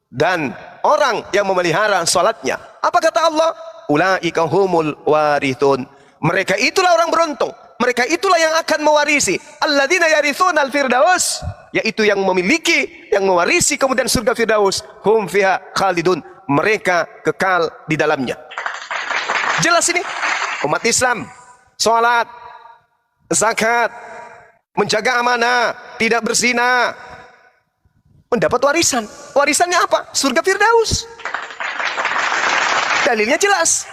dan orang yang memelihara salatnya. Apa kata Allah? Ulaika humul warithun, mereka itulah orang beruntung. Mereka itulah yang akan mewarisi. Alladzina yarithuna al-firdaus, yaitu yang memiliki, yang mewarisi kemudian surga Firdaus. Hum fiha khalidun, mereka kekal di dalamnya. Jelas ini umat Islam, salat, zakat, menjaga amanah, tidak berzina, mendapat warisan. Warisannya apa? Surga Firdaus. Dalilnya jelas.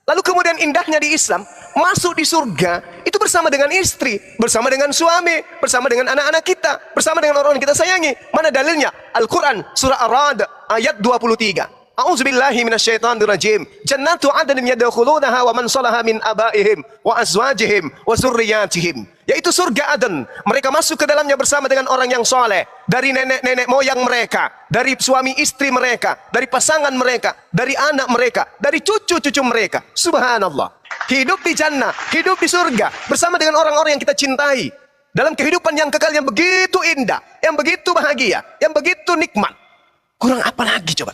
Lalu kemudian indahnya di Islam, masuk di surga itu bersama dengan istri, bersama dengan suami, bersama dengan anak-anak kita, bersama dengan orang yang kita sayangi. Mana dalilnya? Al-Quran surah Ar-Ra'd ayat 23. A'udzubillahi minasyaitonirrajim. Jannatu 'adnin yadkhulunaha wa man salaha min abaihim wa azwajihim wa zurriyyatihim. Yaitu surga Aden. Mereka masuk ke dalamnya bersama dengan orang yang soleh. Dari nenek-nenek moyang mereka, dari suami istri mereka, dari pasangan mereka, dari anak mereka, dari cucu-cucu mereka. Subhanallah. Hidup di jannah, hidup di surga bersama dengan orang-orang yang kita cintai. Dalam kehidupan yang kekal yang begitu indah, yang begitu bahagia, yang begitu nikmat. Kurang apa lagi coba?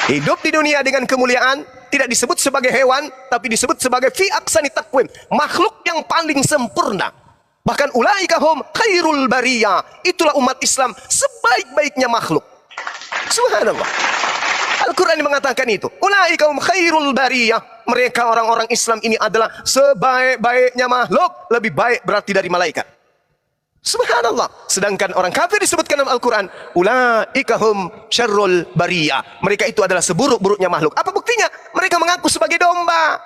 Hidup di dunia dengan kemuliaan tidak disebut sebagai hewan, tapi disebut sebagai fi aksani taqwim, makhluk yang paling sempurna. Bahkan ulaika hum khairul bariyah, itulah umat Islam sebaik-baiknya makhluk. Subhanallah. Al-Quran mengatakan itu. Ulaika hum khairul bariyah, mereka orang-orang Islam ini adalah sebaik-baiknya makhluk, lebih baik berarti dari malaikat. Subhanallah. Sedangkan orang kafir disebutkan dalam Al-Quran, ulaika hum syarrul bariyah, mereka itu adalah seburuk-buruknya makhluk. Apa buktinya? Mereka mengaku sebagai domba.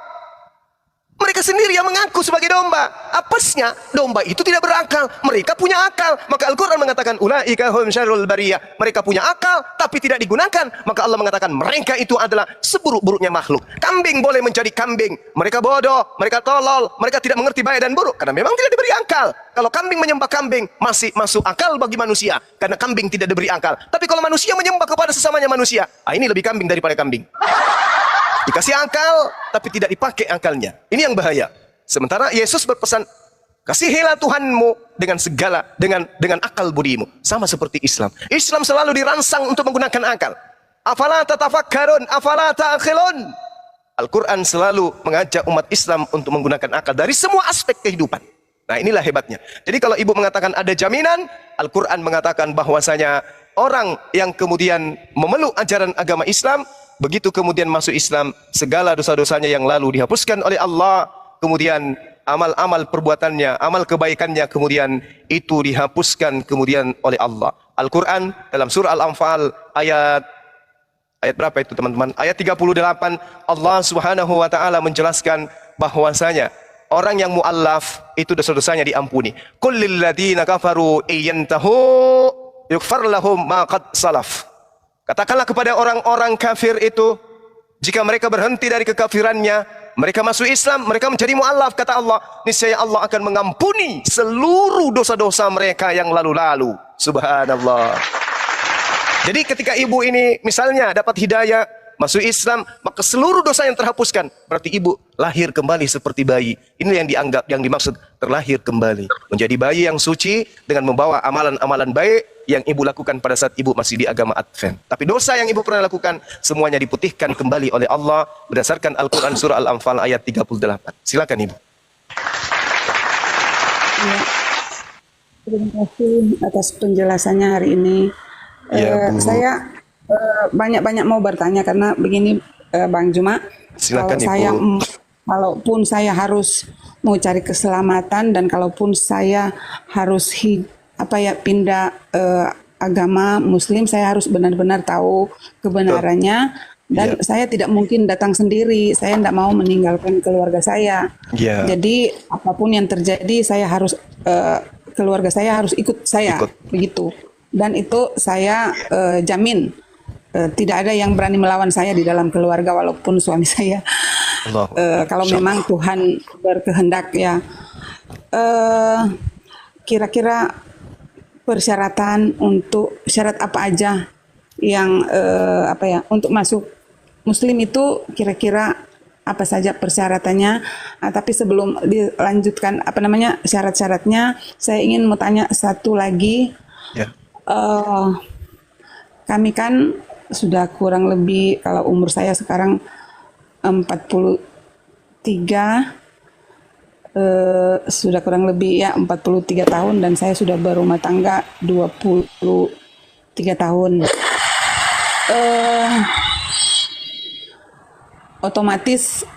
Mereka sendiri yang mengaku sebagai domba. Apesnya, domba itu tidak berakal. Mereka punya akal. Maka Al-Quran mengatakan, ulaika hum syarrul bariyah, mereka punya akal tapi tidak digunakan. Maka Allah mengatakan mereka itu adalah seburuk-buruknya makhluk. Kambing boleh menjadi kambing. Mereka bodoh, mereka tolol, mereka tidak mengerti baik dan buruk karena memang tidak diberi akal. Kalau kambing menyembah kambing masih masuk akal bagi manusia karena kambing tidak diberi akal. Tapi kalau manusia menyembah kepada sesamanya manusia, ini lebih kambing daripada kambing. Dikasih akal, tapi tidak dipakai akalnya. Ini yang bahaya. Sementara Yesus berpesan, kasihilah Tuhanmu dengan segala, dengan akal budimu. Sama seperti Islam. Islam selalu dirangsang untuk menggunakan akal. Afala tatafakkarun, afala ta'qilun. Al-Quran selalu mengajak umat Islam untuk menggunakan akal dari semua aspek kehidupan. Nah, inilah hebatnya. Jadi kalau ibu mengatakan ada jaminan, Al-Quran mengatakan bahwasanya orang yang kemudian memeluk ajaran agama Islam, begitu kemudian masuk Islam, segala dosa-dosanya yang lalu dihapuskan oleh Allah, kemudian amal-amal perbuatannya, amal kebaikannya kemudian itu dihapuskan kemudian oleh Allah. Al-Quran dalam surah Al-Anfal ayat berapa itu teman-teman? Ayat 38, Allah Subhanahu wa taala menjelaskan bahwasanya orang yang mu'allaf itu dosa-dosanya diampuni. Qul lil ladzina kafaru iyantahu yughfar lahum ma qad salaf. Katakanlah kepada orang-orang kafir itu, jika mereka berhenti dari kekafirannya, mereka masuk Islam, mereka menjadi mu'allaf, kata Allah, niscaya Allah akan mengampuni seluruh dosa-dosa mereka yang lalu-lalu. Subhanallah. Jadi ketika ibu ini misalnya dapat hidayah, masuk Islam, maka seluruh dosa yang terhapuskan. Berarti ibu lahir kembali seperti bayi. Ini yang dianggap, yang dimaksud terlahir kembali. Menjadi bayi yang suci dengan membawa amalan-amalan baik yang ibu lakukan pada saat ibu masih di agama Advent. Tapi dosa yang ibu pernah lakukan, semuanya diputihkan kembali oleh Allah berdasarkan Al-Quran surah Al-Anfal ayat 38. Silakan ibu. Ya, terima kasih atas penjelasannya hari ini. Ya, Bu. Saya banyak-banyak mau bertanya karena begini, Bang Juma. Silakan, Kalaupun saya harus mau cari keselamatan dan kalaupun saya harus pindah agama Muslim, saya harus benar-benar tahu kebenarannya. Dan saya tidak mungkin datang sendiri, saya tidak mau meninggalkan keluarga saya. Jadi apapun yang terjadi, saya harus keluarga saya harus ikut saya, begitu. Dan itu saya jamin, tidak ada yang berani melawan saya di dalam keluarga walaupun suami saya. Kalau memang Tuhan berkehendak ya. Kira-kira persyaratan untuk syarat apa aja yang untuk masuk Muslim itu kira-kira apa saja persyaratannya. Tapi sebelum dilanjutkan syarat-syaratnya, saya ingin mau tanya satu lagi. Kami kan sudah kurang lebih, kalau umur saya sekarang 43, sudah kurang lebih 43 tahun dan saya sudah berumah tangga 23 tahun. Otomatis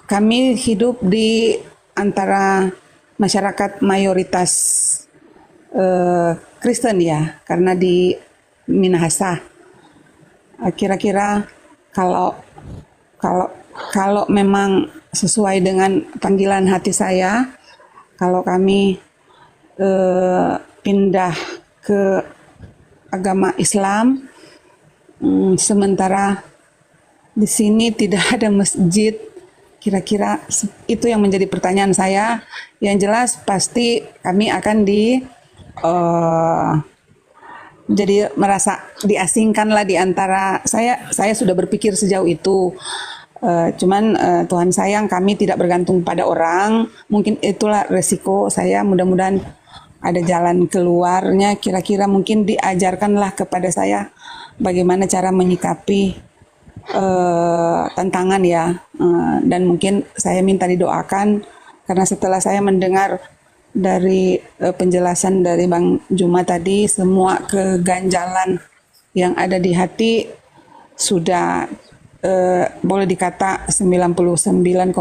kami hidup di antara masyarakat mayoritas Kristen ya, karena di Minahasa. Kira-kira kalau kalau memang sesuai dengan panggilan hati saya, kalau kami pindah ke agama Islam, sementara di sini tidak ada masjid, kira-kira itu yang menjadi pertanyaan saya. Yang jelas pasti kami akan jadi merasa diasingkan lah di antara saya sudah berpikir sejauh itu. Cuman Tuhan sayang kami tidak bergantung pada orang. Mungkin itulah resiko saya. Mudah-mudahan ada jalan keluarnya. Kira-kira mungkin diajarkanlah kepada saya bagaimana cara menyikapi tantangan ya. Dan mungkin saya minta didoakan karena setelah saya mendengar dari penjelasan dari Bang Juma tadi, semua keganjalan yang ada di hati sudah boleh dikata 99,9%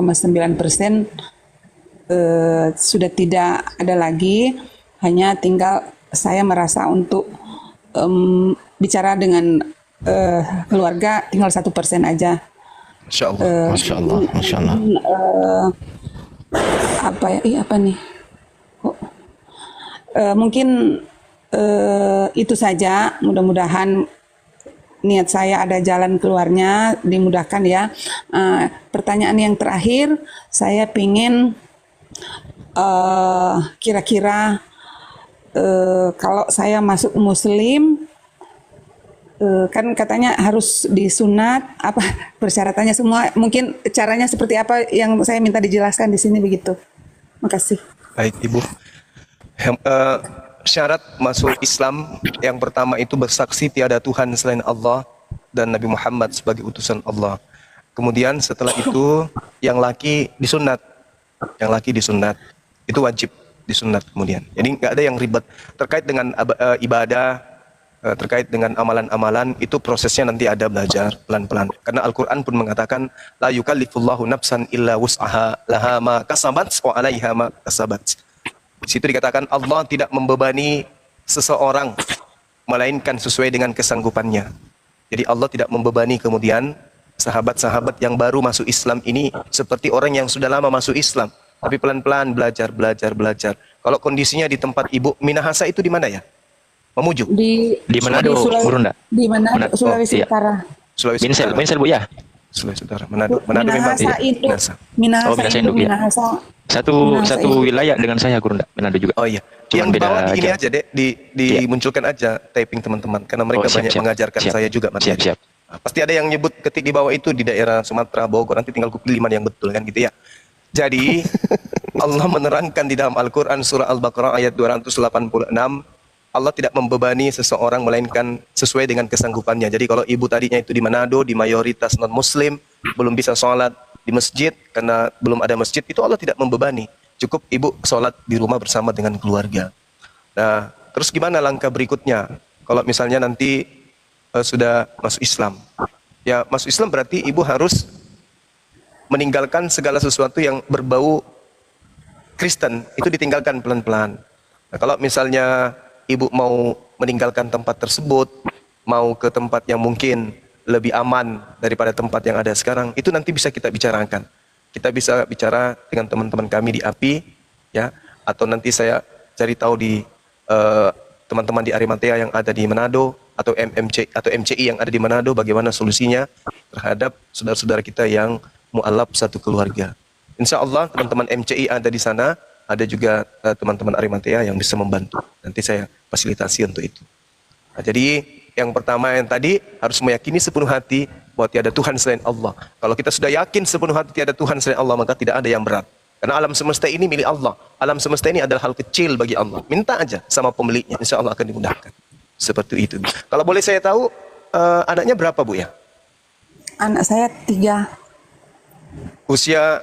sudah tidak ada lagi. Hanya tinggal saya merasa untuk bicara dengan keluarga tinggal 1% aja. Masya Allah. Masya Allah, Masya Allah. Apa nih? Mungkin itu saja. Mudah-mudahan niat saya ada jalan keluarnya, dimudahkan ya. Pertanyaan yang terakhir, saya pingin kira-kira kalau saya masuk Muslim, kan katanya harus disunat, apa persyaratannya semua, mungkin caranya seperti apa yang saya minta dijelaskan di sini begitu. Makasih. Baik Ibu. Syarat masuk Islam yang pertama itu bersaksi tiada Tuhan selain Allah dan Nabi Muhammad sebagai utusan Allah. Kemudian setelah itu yang laki disunat. Yang laki disunat. Itu wajib disunat kemudian. Jadi nggak ada yang ribet. Terkait dengan ibadah, terkait dengan amalan-amalan, itu prosesnya nanti ada belajar pelan-pelan. Karena Al-Quran pun mengatakan, la yukallifullahu nafsan illa wus'aha laha ma kasabat wa alaiha ma kasabat. Di situ dikatakan Allah tidak membebani seseorang melainkan sesuai dengan kesanggupannya. Jadi Allah tidak membebani kemudian sahabat-sahabat yang baru masuk Islam ini seperti orang yang sudah lama masuk Islam. Tapi pelan-pelan belajar. Kalau kondisinya di tempat Ibu Minahasa itu di mana ya? Mamuju? Di Manado, Burunda. Di Manado, Sulawesi iya. Utara. Sulawesi Minsel Bu ya. Sulawesi Utara. Manado memang Minahasa iya. Induk. Minahasa Minahasa Induk, Induk, ya. Minahasa. Satu Induk. wilayah dengan saya Gurunda, Manado juga. Oh iya. Cuman Yang di bawah beda di ini jam. aja deh, dimunculkan aja typing teman-teman, karena mereka banyak mengajarkan saya juga materi. Siap. Nah, pasti ada yang nyebut ketik di bawah itu di daerah Sumatera, Bogor, nanti tinggal pilih mana yang betul kan gitu ya. Jadi Allah menerangkan di dalam Al-Quran surah Al-Baqarah ayat 286, Allah tidak membebani seseorang melainkan sesuai dengan kesanggupannya. Jadi kalau ibu tadinya itu di Manado, di mayoritas non-muslim, belum bisa sholat di masjid karena belum ada masjid, itu Allah tidak membebani. Cukup ibu sholat di rumah bersama dengan keluarga. Nah, terus gimana langkah berikutnya? Kalau misalnya nanti sudah masuk Islam. Ya, masuk Islam berarti ibu harus meninggalkan segala sesuatu yang berbau Kristen. Itu ditinggalkan pelan-pelan. Nah, kalau misalnya ibu mau meninggalkan tempat tersebut, mau ke tempat yang mungkin lebih aman daripada tempat yang ada sekarang, itu nanti bisa kita bicarakan. Kita bisa bicara dengan teman-teman kami di API, ya, atau nanti saya cari tahu di teman-teman di Arimatea yang ada di Manado, atau MCI yang ada di Manado, bagaimana solusinya terhadap saudara-saudara kita yang mu'alaf satu keluarga. Insya Allah teman-teman MCI ada di sana, ada juga teman-teman Arimatea yang bisa membantu. Nanti saya fasilitasi untuk itu. Nah, jadi yang pertama yang tadi harus meyakini sepenuh hati bahwa tiada Tuhan selain Allah. Kalau kita sudah yakin sepenuh hati tiada Tuhan selain Allah, maka tidak ada yang berat. Karena alam semesta ini milik Allah. Alam semesta ini adalah hal kecil bagi Allah. Minta aja sama pemiliknya, insya Allah akan dimudahkan. Seperti itu. Kalau boleh saya tahu, anaknya berapa Bu ya? Anak saya 3. Usia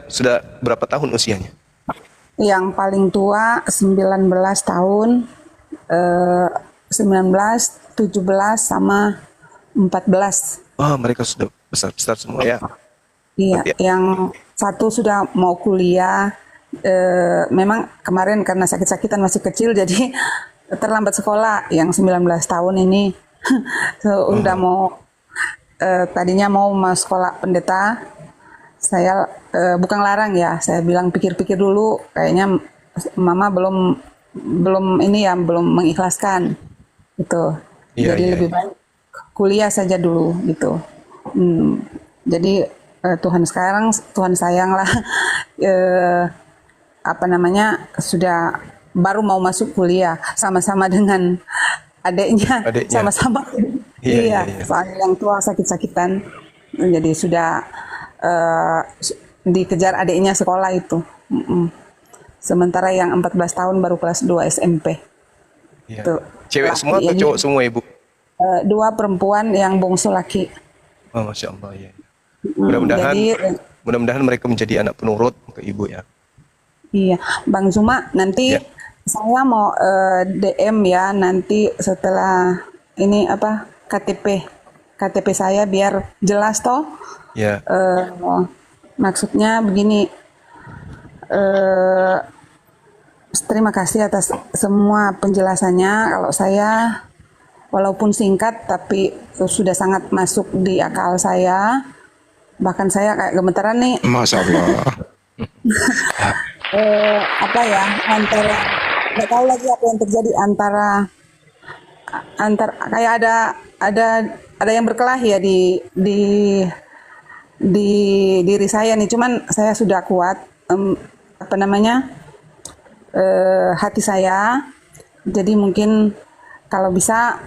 sudah berapa tahun usianya? Yang paling tua 19 tahun, 19, 17 sama 14. Oh, mereka sudah besar-besar semua ya. Iya, Berarti- yang satu sudah mau kuliah. Memang kemarin karena sakit-sakitan masih kecil jadi terlambat sekolah. Yang 19 tahun ini udah mau tadinya mau sekolah pendeta. Saya bukan larang ya, saya bilang pikir-pikir dulu, kayaknya mama belum ini ya, belum mengikhlaskan gitu. Iya, Jadi iya, lebih iya. baik kuliah saja dulu gitu. Jadi Tuhan sayang lah, eh, apa namanya, sudah baru mau masuk kuliah sama-sama dengan adiknya, Adiknya. sama-sama. Iya, iya, Iya, iya. soalnya yang tua sakit-sakitan, jadi sudah eh, dikejar adiknya sekolah itu. Sementara yang 14 tahun baru kelas 2 SMP. Iya. Tuh. Cewek semua atau Laki, cowok semua Ibu? dua perempuan yang bungsu laki. Oh, Masya Allah ya. Mudah-mudahan Jadi mudah-mudahan mereka menjadi anak penurut ke Ibu ya. iya, Bang Zuma, nanti Ya. saya mau DM ya nanti setelah ini apa KTP saya biar jelas toh. Ya. Maksudnya begini, eh, terima kasih atas semua penjelasannya. Kalau saya walaupun singkat tapi sudah sangat masuk di akal saya. Bahkan saya kayak gemetaran nih. Masya Allah. Apa ya, antara nggak tahu lagi apa yang terjadi antar kayak ada yang berkelahi ya di diri saya nih. Cuman saya sudah kuat, apa namanya, hati saya. Jadi mungkin kalau bisa,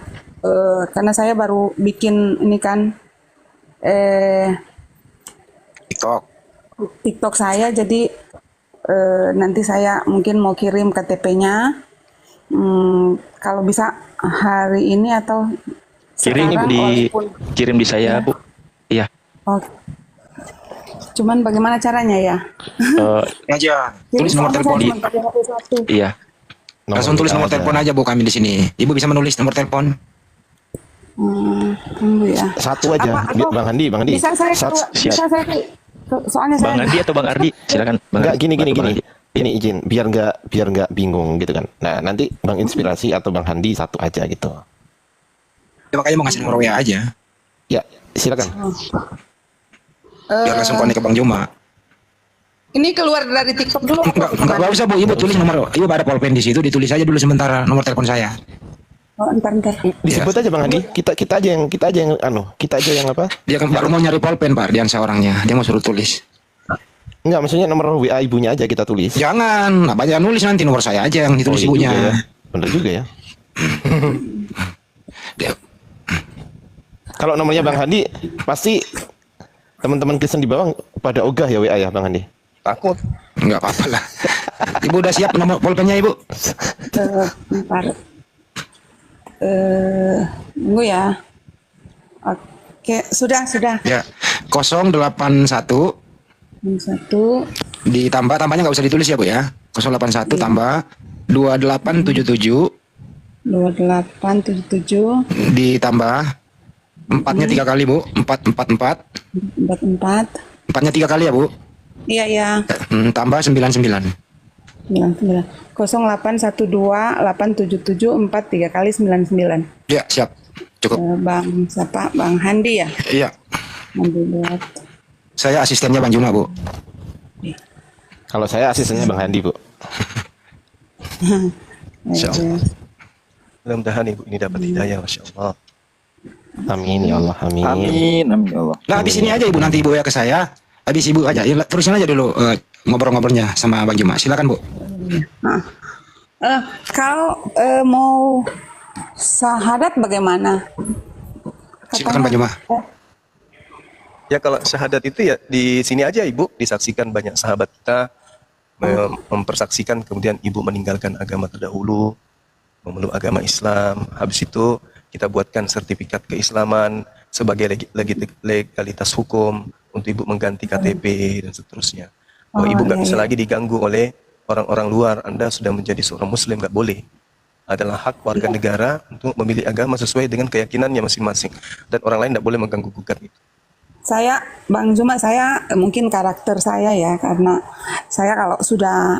karena saya baru bikin ini kan TikTok. TikTok saya, jadi nanti saya mungkin mau kirim KTP-nya. Kalau bisa hari ini atau Kirim sekarang, walaupun kirim di saya, Bu. Iya. oh, cuman bagaimana caranya ya? Aja. Jadi Tulis nomor soalnya telepon. saya cuma pakai HP satu. Iya. Langsung tulis nomor telepon aja Bu kami di sini. Ibu bisa menulis nomor telepon. Tunggu ya. Satu aja, Atau Bang Handi. bisa saya siap. soalnya Bang saya Ardi atau Bang Ardi? Silakan. Bang Enggak, Ardi. gini. Bang Ardi. Ini izin, biar nggak bingung gitu kan. Nah, nanti Bang Inspirasi atau Bang Handi satu aja gitu. Ya, makanya mau ngasih nomor WA aja. Ya, silakan. Biar langsung konek ke Bang Juma. ini keluar dari TikTok dulu. Enggak usah Bu, Ibu tulis nomor. Ibu ada pulpen di situ, ditulis aja dulu sementara nomor telepon saya. Oh, entar. Disebut aja Bang Handi. Kita aja yang apa? Dia kan baru mau nyari pulpen Pak, Ardiansa orangnya. Dia mau suruh tulis. Enggak, maksudnya nomor WA ibunya aja kita tulis. Jangan, nah, banyak nulis nanti nomor saya aja yang ditulis iya ibunya. juga ya. Bener juga ya. Dia- Kalau nomornya Bang Handi, pasti teman-teman Kristen di bawah pada ogah ya WA ya Bang Handi. Takut. Enggak apa-apa lah. Ibu udah siap nomor pulpennya Ibu? Bentar. Tunggu ya. Oke, sudah. Ya. 081 1 tambahnya nggak usah ditulis ya Bu ya. 081 tambah 2877 2877 ditambah empatnya 3 kali Bu. 444. 44. Empatnya 3 kali ya Bu. Iya. Tambah 99. 99. 0812 877 3 kali 99. Ya, siap. Cukup. Bang siapa? Bang Handi ya? Iya. Handi buat. Saya asistennya Bang Juma, Bu. Kalau saya asistennya Bang Handi, Bu. Insyaallah. Mudah-mudahan Ibu ini dapat hidayah, Masya Allah. Amin ya Allah, amin. Amin ya Allah. Nah, habis ini aja Ibu nanti Ibu ya ke saya. Habis Ibu aja. Ya, terusin aja dulu ngobrol-ngobrolnya sama Bang Juma. Silakan, Bu. Kalau mau syahadat bagaimana? Silakan Bang Juma. Ya kalau syahadat itu ya di sini aja Ibu, disaksikan banyak sahabat kita mempersaksikan kemudian Ibu meninggalkan agama terdahulu, memeluk agama Islam. Habis itu kita buatkan sertifikat keislaman sebagai legalitas hukum untuk Ibu mengganti KTP dan seterusnya. Bahwa Ibu nggak bisa lagi diganggu oleh orang-orang luar. Anda sudah menjadi seorang Muslim, nggak boleh. Adalah hak warga negara untuk memilih agama sesuai dengan keyakinannya masing-masing. Dan orang lain tidak boleh mengganggu gugat itu. Saya, Bang Zuma, saya mungkin karakter saya ya, karena saya kalau sudah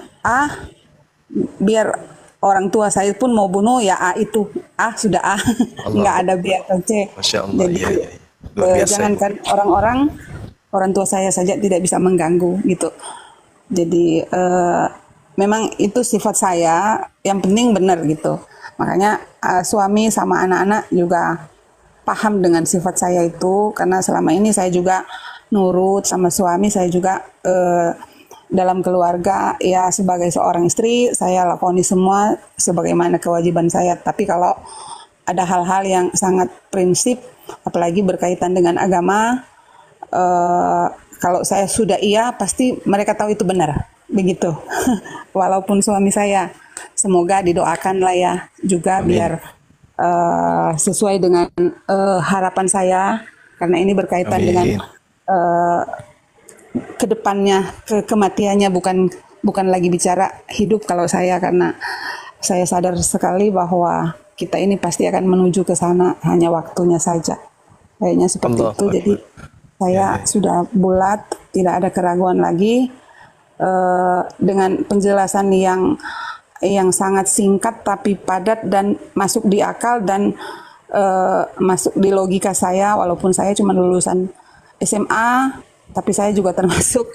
biar orang tua saya pun mau bunuh ya A itu, sudah A, nggak ada B atau C. Masya Allah, Jadi, iya. Luar biasa, Jangankan orang tua saya saja tidak bisa mengganggu gitu. Jadi memang itu sifat saya, yang penting benar gitu. Makanya suami sama anak-anak juga paham dengan sifat saya itu, karena selama ini saya juga nurut sama suami. Saya juga dalam keluarga ya sebagai seorang istri saya lakoni semua sebagaimana kewajiban saya. Tapi kalau ada hal-hal yang sangat prinsip, apalagi berkaitan dengan agama, kalau saya sudah iya, pasti mereka tahu itu benar, begitu. Walaupun suami saya, semoga didoakan lah ya juga. Amin. Biar sesuai dengan harapan saya, karena ini berkaitan Amin. dengan kedepannya, kematiannya, bukan lagi bicara hidup kalau saya, karena saya sadar sekali bahwa kita ini pasti akan menuju ke sana, hanya waktunya saja. Kayaknya seperti Allah itu. Akbar. Jadi saya sudah bulat, tidak ada keraguan lagi, dengan penjelasan yang sangat singkat tapi padat dan masuk di akal dan masuk di logika saya. Walaupun saya cuma lulusan SMA, tapi saya juga termasuk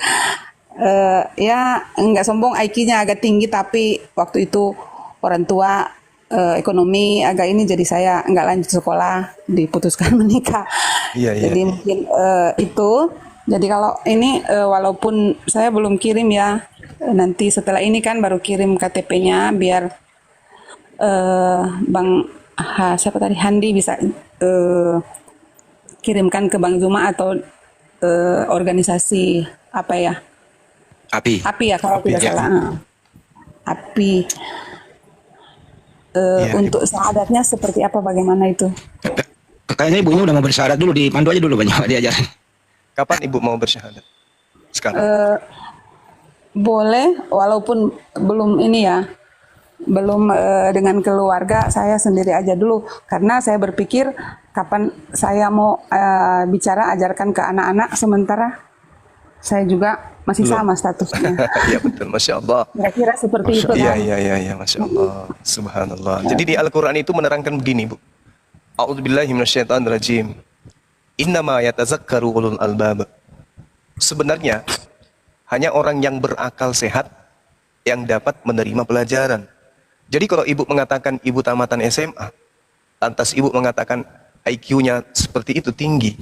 ya nggak sombong, IQ-nya agak tinggi, tapi waktu itu orang tua ekonomi agak ini, jadi saya nggak lanjut sekolah, diputuskan menikah. Iya, iya. Jadi mungkin itu. Jadi kalau ini walaupun saya belum kirim ya, nanti setelah ini kan baru kirim KTP-nya, biar Bang siapa tadi, Handi bisa kirimkan ke Bang Zuma atau organisasi apa ya? API ya kalau tidak ya. salah. API. Iya, Untuk syahadatnya seperti apa, bagaimana itu? Kayaknya ibunya udah mau bersyahadat dulu, dipandu aja dulu banyak diajarin. Kapan Ibu mau bersyahadat? Sekarang. Boleh, walaupun belum ini ya, belum dengan keluarga, saya sendiri aja dulu. Karena saya berpikir kapan saya mau bicara, ajarkan ke anak-anak, sementara saya juga masih sama statusnya. Iya betul, Masya Allah. Kira-kira seperti itu Iya, kan? iya, Masya Allah. Subhanallah. Jadi di Al-Quran itu menerangkan begini, Bu. A'udzubillahi minasyaitonirrajim. Innama yatazakkaru ulul albab. Sebenarnya hanya orang yang berakal sehat yang dapat menerima pelajaran. Jadi kalau ibu mengatakan ibu tamatan SMA, lantas ibu mengatakan IQ-nya seperti itu tinggi,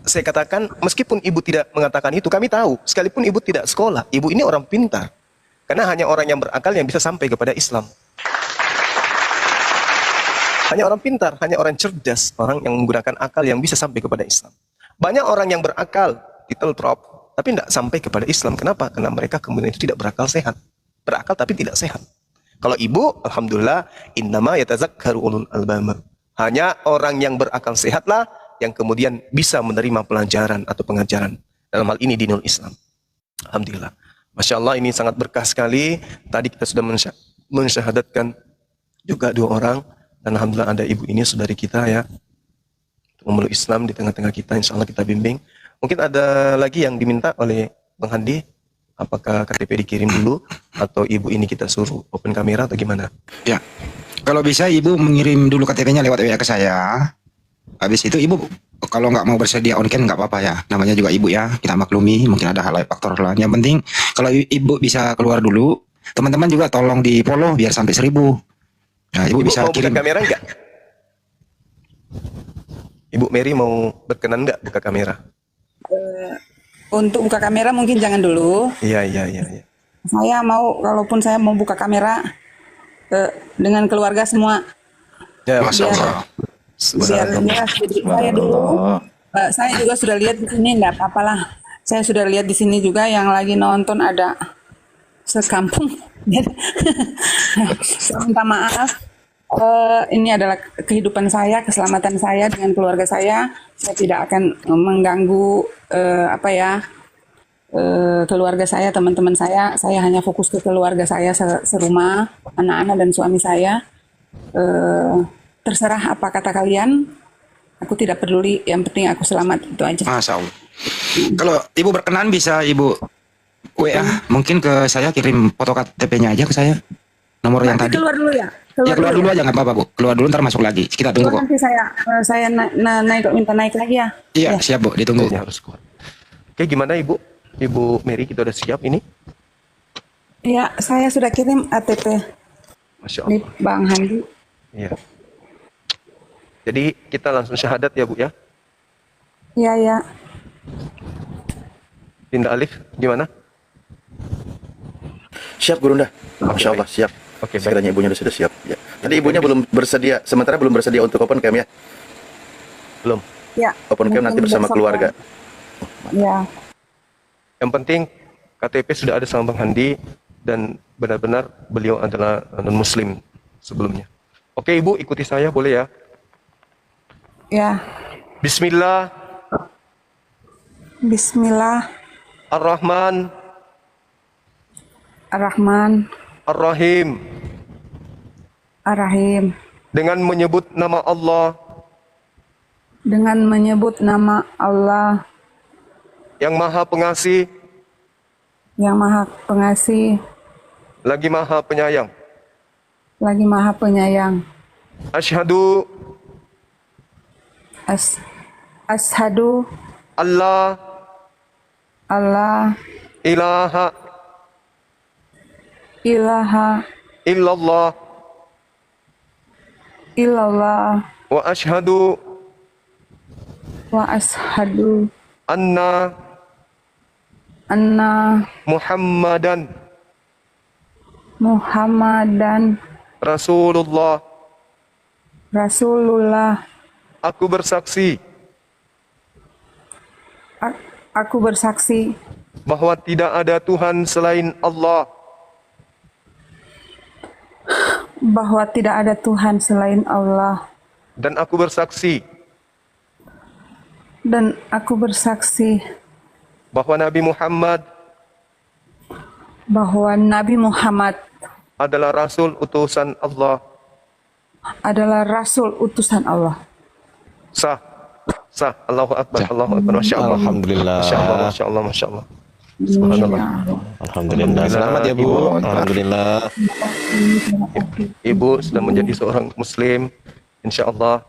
saya katakan meskipun ibu tidak mengatakan itu, kami tahu, sekalipun ibu tidak sekolah, ibu ini orang pintar. Karena hanya orang yang berakal yang bisa sampai kepada Islam. Hanya orang pintar, hanya orang cerdas, orang yang menggunakan akal yang bisa sampai kepada Islam. Banyak orang yang berakal, ditelprop, tapi tidak sampai kepada Islam. Kenapa? Karena mereka kemudian itu tidak berakal sehat. Berakal tapi tidak sehat. Kalau ibu, alhamdulillah, innama yatazakkaru ulul albab. Hanya orang yang berakal sehatlah yang kemudian bisa menerima pelajaran atau pengajaran. Dalam hal ini dinul Islam. Alhamdulillah. Masya Allah, ini sangat berkah sekali. Tadi kita sudah mensyahadatkan juga 2 orang. Dan alhamdulillah ada ibu ini, saudari kita ya, memeluk Islam di tengah-tengah kita. Insya Allah kita bimbing. Mungkin ada lagi yang diminta oleh Bang Handi. Apakah KTP dikirim dulu atau ibu ini kita suruh open kamera atau gimana? Ya, kalau bisa ibu mengirim dulu KTP-nya lewat WA ke saya. Habis itu ibu kalau nggak mau bersedia on cam nggak apa-apa ya. Namanya juga ibu ya, kita maklumi. Mungkin ada hal lain, faktor lain. Yang penting kalau ibu bisa keluar dulu, teman-teman juga tolong di follow biar sampai 1000. Nah, ibu bisa mau kirim. buka kamera enggak? Ibu Mary mau berkenan enggak buka kamera? Untuk buka kamera mungkin jangan dulu. Iya. Saya mau, kalaupun saya mau buka kamera dengan keluarga semua, Ya, Masya biar Allah. biar jelas. Jadi saya dulu, saya juga sudah lihat di sini, enggak apa-apalah. Saya sudah lihat di sini juga yang lagi nonton ada sekampung. Saya minta maaf. Ini adalah kehidupan saya, keselamatan saya dengan keluarga saya. Saya tidak akan mengganggu keluarga saya, teman-teman saya. Saya hanya fokus ke keluarga saya serumah, anak-anak dan suami saya. Terserah apa kata kalian. Aku tidak peduli. Yang penting aku selamat, itu aja. Masya Allah. Kalau ibu berkenan bisa ibu WA mungkin ke saya, kirim foto KTP-nya aja ke saya. nomor yang Nanti tadi. keluar dulu ya. Ya keluar dulu ya. aja nggak apa-apa Bu. Keluar dulu ntar masuk lagi. Kita tunggu Keluar kok. nanti saya naik minta naik lagi ya. Iya siap Bu, ditunggu. Ini harus kuat. Oke, gimana Ibu? Ibu Mary, kita udah siap ini? Iya, saya sudah kirim ATP Masya di Allah. Bang Handi. Iya. Jadi kita langsung syahadat ya Bu ya. Iya, ya. Dinda Alif, gimana? Siap Gurunda. Masya baik. Allah siap. Oke, baik. Sekiranya ibunya sudah siap. Ya. Tadi ibunya belum bersedia, sementara belum bersedia untuk open cam ya. Belum. Ya. Open cam nanti mungkin bersama besok keluarga. Ya. Yang penting KTP sudah ada sama Bang Handi dan benar-benar beliau adalah non-muslim sebelumnya. Oke Ibu, ikuti saya boleh ya? Ya. Bismillah Bismillah ar-Rahman ar-Rahman ar-Rahim. ar-Rahim. Dengan menyebut nama Allah Dengan menyebut nama Allah yang Maha Pengasih yang Maha Pengasih lagi Maha Penyayang. lagi Maha Penyayang. Asyhadu Ashadu Allah Allah ilaha ilaha illallah illallah wa asyhadu wa ashadu anna anna Muhammadan Muhammadan Rasulullah. Rasulullah. Aku bersaksi Aku bersaksi bahwa tidak ada Tuhan selain Allah bahwa tidak ada Tuhan selain Allah, dan aku bersaksi bahwa Nabi Muhammad bahwa Nabi Muhammad adalah Rasul utusan Allah. adalah Rasul utusan Allah. Sah, sah. Allahu Akbar, Allahu Akbar. Masya Allah. Alhamdulillah. Masya Allah, Masya Allah, Masya Allah. Subhanallah. Alhamdulillah. Selamat ya Bu. Alhamdulillah. Ibu sudah menjadi seorang Muslim. Insya Allah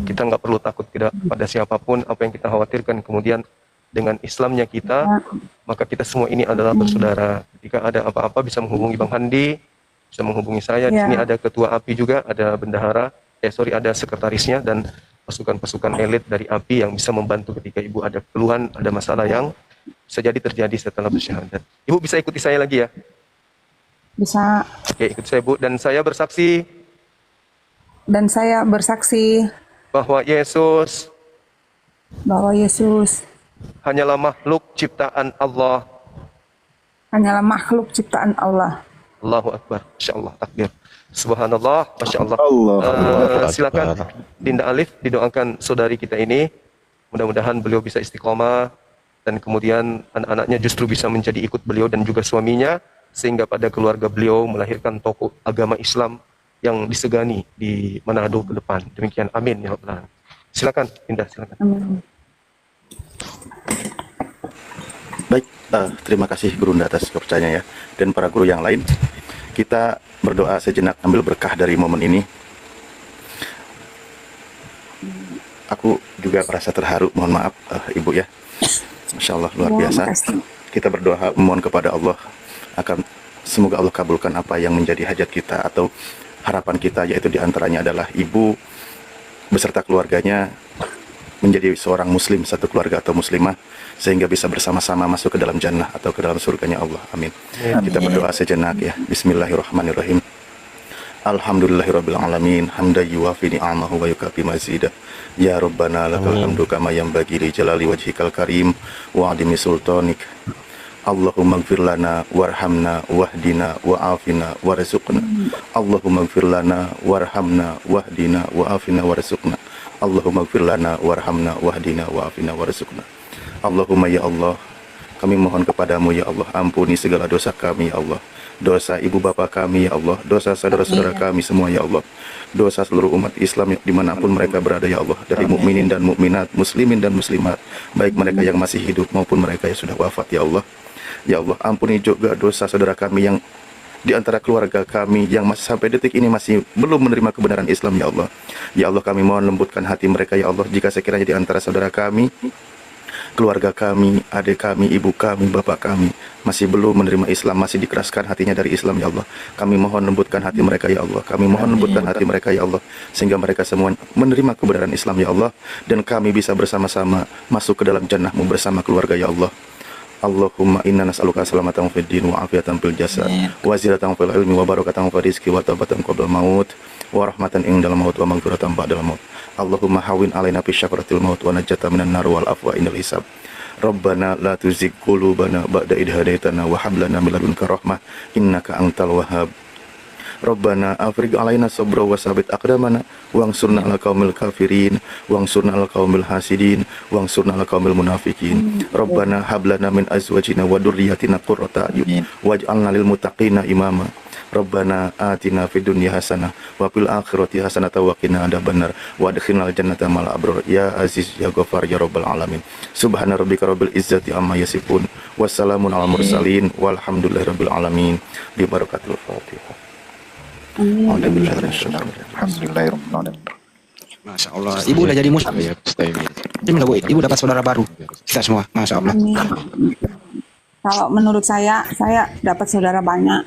kita nggak perlu takut tidak pada siapapun apa yang kita khawatirkan. Kemudian dengan Islamnya kita, maka kita semua ini adalah bersaudara. Ketika ada apa-apa bisa menghubungi Bang Handi, bisa menghubungi saya. Di Ya. sini ada ketua API juga, ada bendahara, ada sekretarisnya dan pasukan-pasukan elit dari API yang bisa membantu ketika Ibu ada keluhan, ada masalah yang bisa jadi terjadi setelah bersyahadat. Ibu bisa ikuti saya lagi ya? Bisa. Oke, ikuti saya Bu. Dan saya bersaksi Dan saya bersaksi bahwa Yesus bahwa Yesus hanyalah makhluk ciptaan Allah. hanyalah makhluk ciptaan Allah. Allahu Akbar. Masya Allah. Takbir. Subhanallah. Masya Allah. Silakan Dinda Alif didoakan saudari kita ini. Mudah-mudahan beliau bisa istiqomah dan kemudian anak-anaknya justru bisa menjadi ikut beliau dan juga suaminya sehingga pada keluarga beliau melahirkan tokoh agama Islam yang disegani di Manado ke depan. Demikian. Amin ya Rabbal alamin. Silakan Dinda, silakan. Amin. Baik, terima kasih Gurunda atas kepercayaannya ya. Dan para guru yang lain, kita berdoa sejenak ambil berkah dari momen ini. Aku juga merasa terharu, mohon maaf Ibu ya. Masya Allah luar Ya, biasa. makasih. Kita berdoa memohon kepada Allah akan semoga Allah kabulkan apa yang menjadi hajat kita atau harapan kita, yaitu diantaranya adalah Ibu beserta keluarganya menjadi seorang muslim, satu keluarga atau muslimah, sehingga bisa bersama-sama masuk ke dalam jannah atau ke dalam surganya Allah. Amin. Kita berdoa sejenak ya. Bismillahirrahmanirrahim. Alhamdulillahirabbil alamin, hamdan yuwafi ni'amahu wa yukafi mazidah. Ya Rabbana lakal hamdu kama yanbaghi li jalali wajhikal karim wa 'azimi sultanik. Allahumma ighfir lana warhamna wahdina wa'afina warzuqna. Allahumma ighfir lana warhamna wahdina wa'afina warzuqna. Allahumma ighfir lana warhamna wahdina wa'afina warzuqna. Allahumma ya Allah, kami mohon kepadamu ya Allah, ampuni segala dosa kami ya Allah, dosa ibu bapa kami ya Allah, dosa saudara-saudara kami semua ya Allah, dosa seluruh umat Islam dimanapun mereka berada ya Allah, dari mukminin dan mukminat, muslimin dan muslimat, baik mereka yang masih hidup maupun mereka yang sudah wafat ya Allah. Ya Allah, ampuni juga dosa saudara kami yang di antara keluarga kami yang masih sampai detik ini masih belum menerima kebenaran Islam, ya Allah. Ya Allah, kami mohon lembutkan hati mereka, ya Allah. Jika sekiranya di antara saudara kami, keluarga kami, adik kami, ibu kami, bapak kami masih belum menerima Islam, masih dikeraskan hatinya dari Islam, ya Allah, kami mohon lembutkan hati mereka, ya Allah. Kami mohon lembutkan hati mereka, ya Allah, sehingga mereka semua menerima kebenaran Islam, ya Allah, dan kami bisa bersama-sama masuk ke dalam jannah-Mu bersama keluarga, ya Allah. Allahumma inna nas'aluka salamatan fid din wa afiatan fil jasad wa ziyadatan fil ilmi wa barakatan fil rizqi wa taubatan qabla maut wa rahmatan indal maut wa maghfiratan ba'dal maut. Allahumma hawin alaina fi syafaratil maut wa najata minan nar wal afwa indal hisab. Rabbana la tuzigh qulubana ba'da idh hadaitana wa hab lana min ladunka rahmah innaka antal wahhab. Rabbana afrigh alaina sabra wa sabit aqdamana wangsurna ala qaumil kafirin wangsurna ala qaumil hasidin wangsurna ala qaumil munafikin. Rabbana hab lana min azwajina wa dhurriyyatina qurrata a'yun waj'alna lil muttaqina imama. Rabbana atina fid dunya hasanah wa fil akhirati hasanah wa qina adzabannar wa adkhilnal jannata ma'al abrar ya aziz ya ghafar ya rabbal alamin. Subhana rabbika rabbil izzati amma yasifun wassalamun alal mursalin walhamdulillahi rabbil alamin. Bi barakatil Fatihah. Masya Allah, ibu udah jadi muslim. Alhamdulillah, Bu. Ibu dapat saudara baru. Kita semua, Masya Allah. Kalau menurut saya dapat saudara banyak.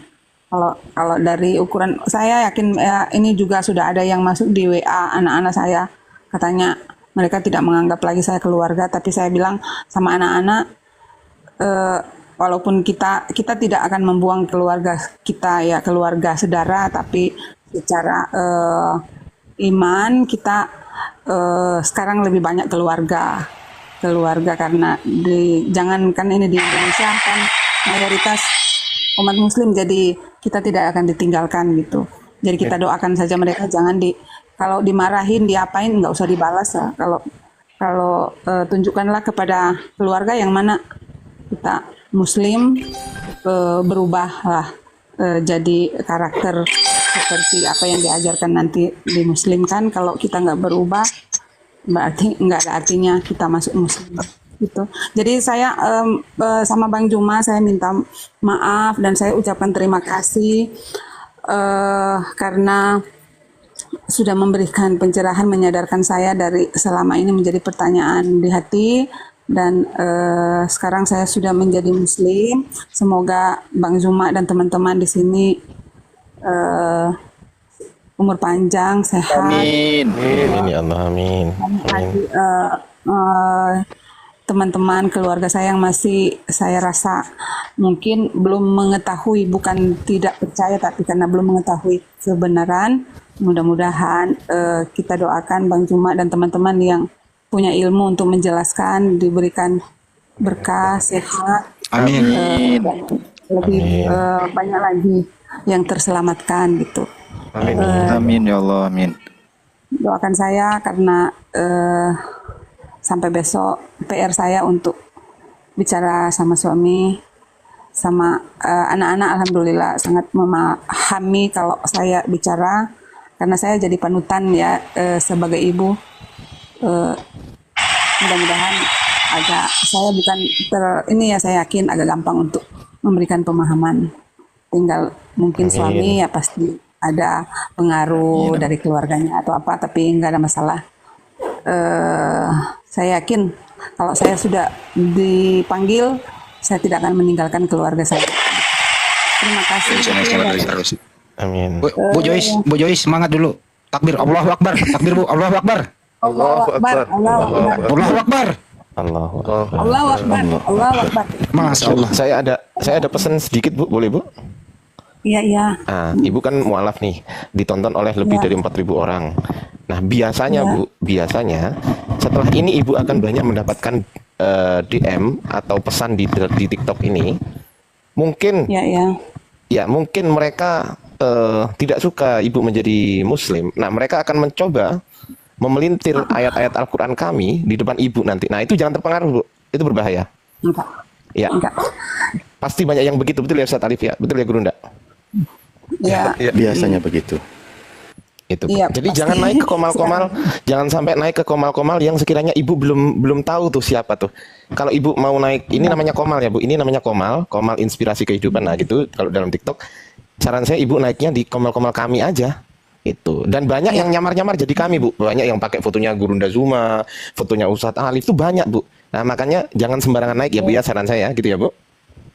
Kalau dari ukuran saya yakin ya, ini juga sudah ada yang masuk di WA anak-anak saya. Katanya mereka tidak menganggap lagi saya keluarga, tapi saya bilang sama anak-anak, walaupun kita tidak akan membuang keluarga kita, ya keluarga saudara, tapi secara iman kita sekarang lebih banyak keluarga karena jangankan ini di Indonesia kan mayoritas umat muslim, jadi kita tidak akan ditinggalkan gitu. Jadi kita doakan saja mereka, jangan kalau dimarahin diapain nggak usah dibalas ya. Kalau tunjukkanlah kepada keluarga yang mana kita muslim, berubahlah jadi karakter seperti apa yang diajarkan nanti dimuslimkan. Kalau kita nggak berubah, berarti nggak ada artinya kita masuk muslim gitu. Jadi saya sama Bang Juma saya minta maaf dan saya ucapkan terima kasih karena sudah memberikan pencerahan, menyadarkan saya dari selama ini menjadi pertanyaan di hati. Dan sekarang saya sudah menjadi muslim. Semoga Bang Zuma dan teman-teman di sini umur panjang, sehat. Amin. Amin ya Allah, amin. Teman-teman keluarga saya yang masih saya rasa mungkin belum mengetahui, bukan tidak percaya tapi karena belum mengetahui kebenaran. Mudah-mudahan kita doakan Bang Zuma dan teman-teman yang punya ilmu untuk menjelaskan, diberikan berkah, sehat, Amin. lebih banyak lagi yang terselamatkan gitu. Amin. Amin ya Allah, amin. Doakan saya karena sampai besok PR saya untuk bicara sama suami, sama anak-anak. Alhamdulillah sangat memahami kalau saya bicara karena saya jadi panutan ya sebagai ibu. Mudah-mudahan saya bukan ini ya, saya yakin agak gampang untuk memberikan pemahaman. Tinggal mungkin suami ya pasti ada pengaruh dari keluarganya atau apa, tapi nggak ada masalah. Saya yakin kalau saya sudah dipanggil, saya tidak akan meninggalkan keluarga saya. Terima kasih. Amin. Bu Joyce semangat dulu. Takbir, Allahu Akbar. Takbir Bu, Allahu Akbar. Allahu Akbar. Allahu Akbar. Allahu Akbar. Allahu Allahu Akbar. Allahu Akbar. Masya Allah. Saya ada pesan sedikit Bu, boleh Bu? Iya. Ibu kan mualaf nih, ditonton oleh lebih dari 4.000 orang. Nah, biasanya Bu, setelah ini Ibu akan banyak mendapatkan DM atau pesan di TikTok ini. Mungkin ya mungkin mereka tidak suka Ibu menjadi muslim. Nah, mereka akan mencoba memelintir ayat-ayat Al-Qur'an kami di depan Ibu nanti. Nah, itu jangan terpengaruh, Bu. Itu berbahaya. Enggak. Ya. Enggak. Pasti banyak yang begitu, betul ya Ustaz Alif ya? Betul ya Guru Nda? Ya. Biasanya begitu. Itu. Iya, Jadi pasti. jangan naik ke komal-komal, jangan sampai naik ke komal-komal yang sekiranya Ibu belum tahu tuh siapa tuh. Kalau Ibu mau naik, ini namanya komal ya Bu, ini namanya komal inspirasi kehidupan. Nah gitu kalau dalam TikTok. saran saya Ibu naiknya di komel-komel kami aja. Itu. Dan banyak yang nyamar-nyamar jadi kami, Bu. Banyak yang pakai fotonya Gurunda Zuma, fotonya Ustadz Alif, itu banyak, Bu. Nah, makanya jangan sembarangan naik ya, Bu ya, saran saya gitu ya, Bu.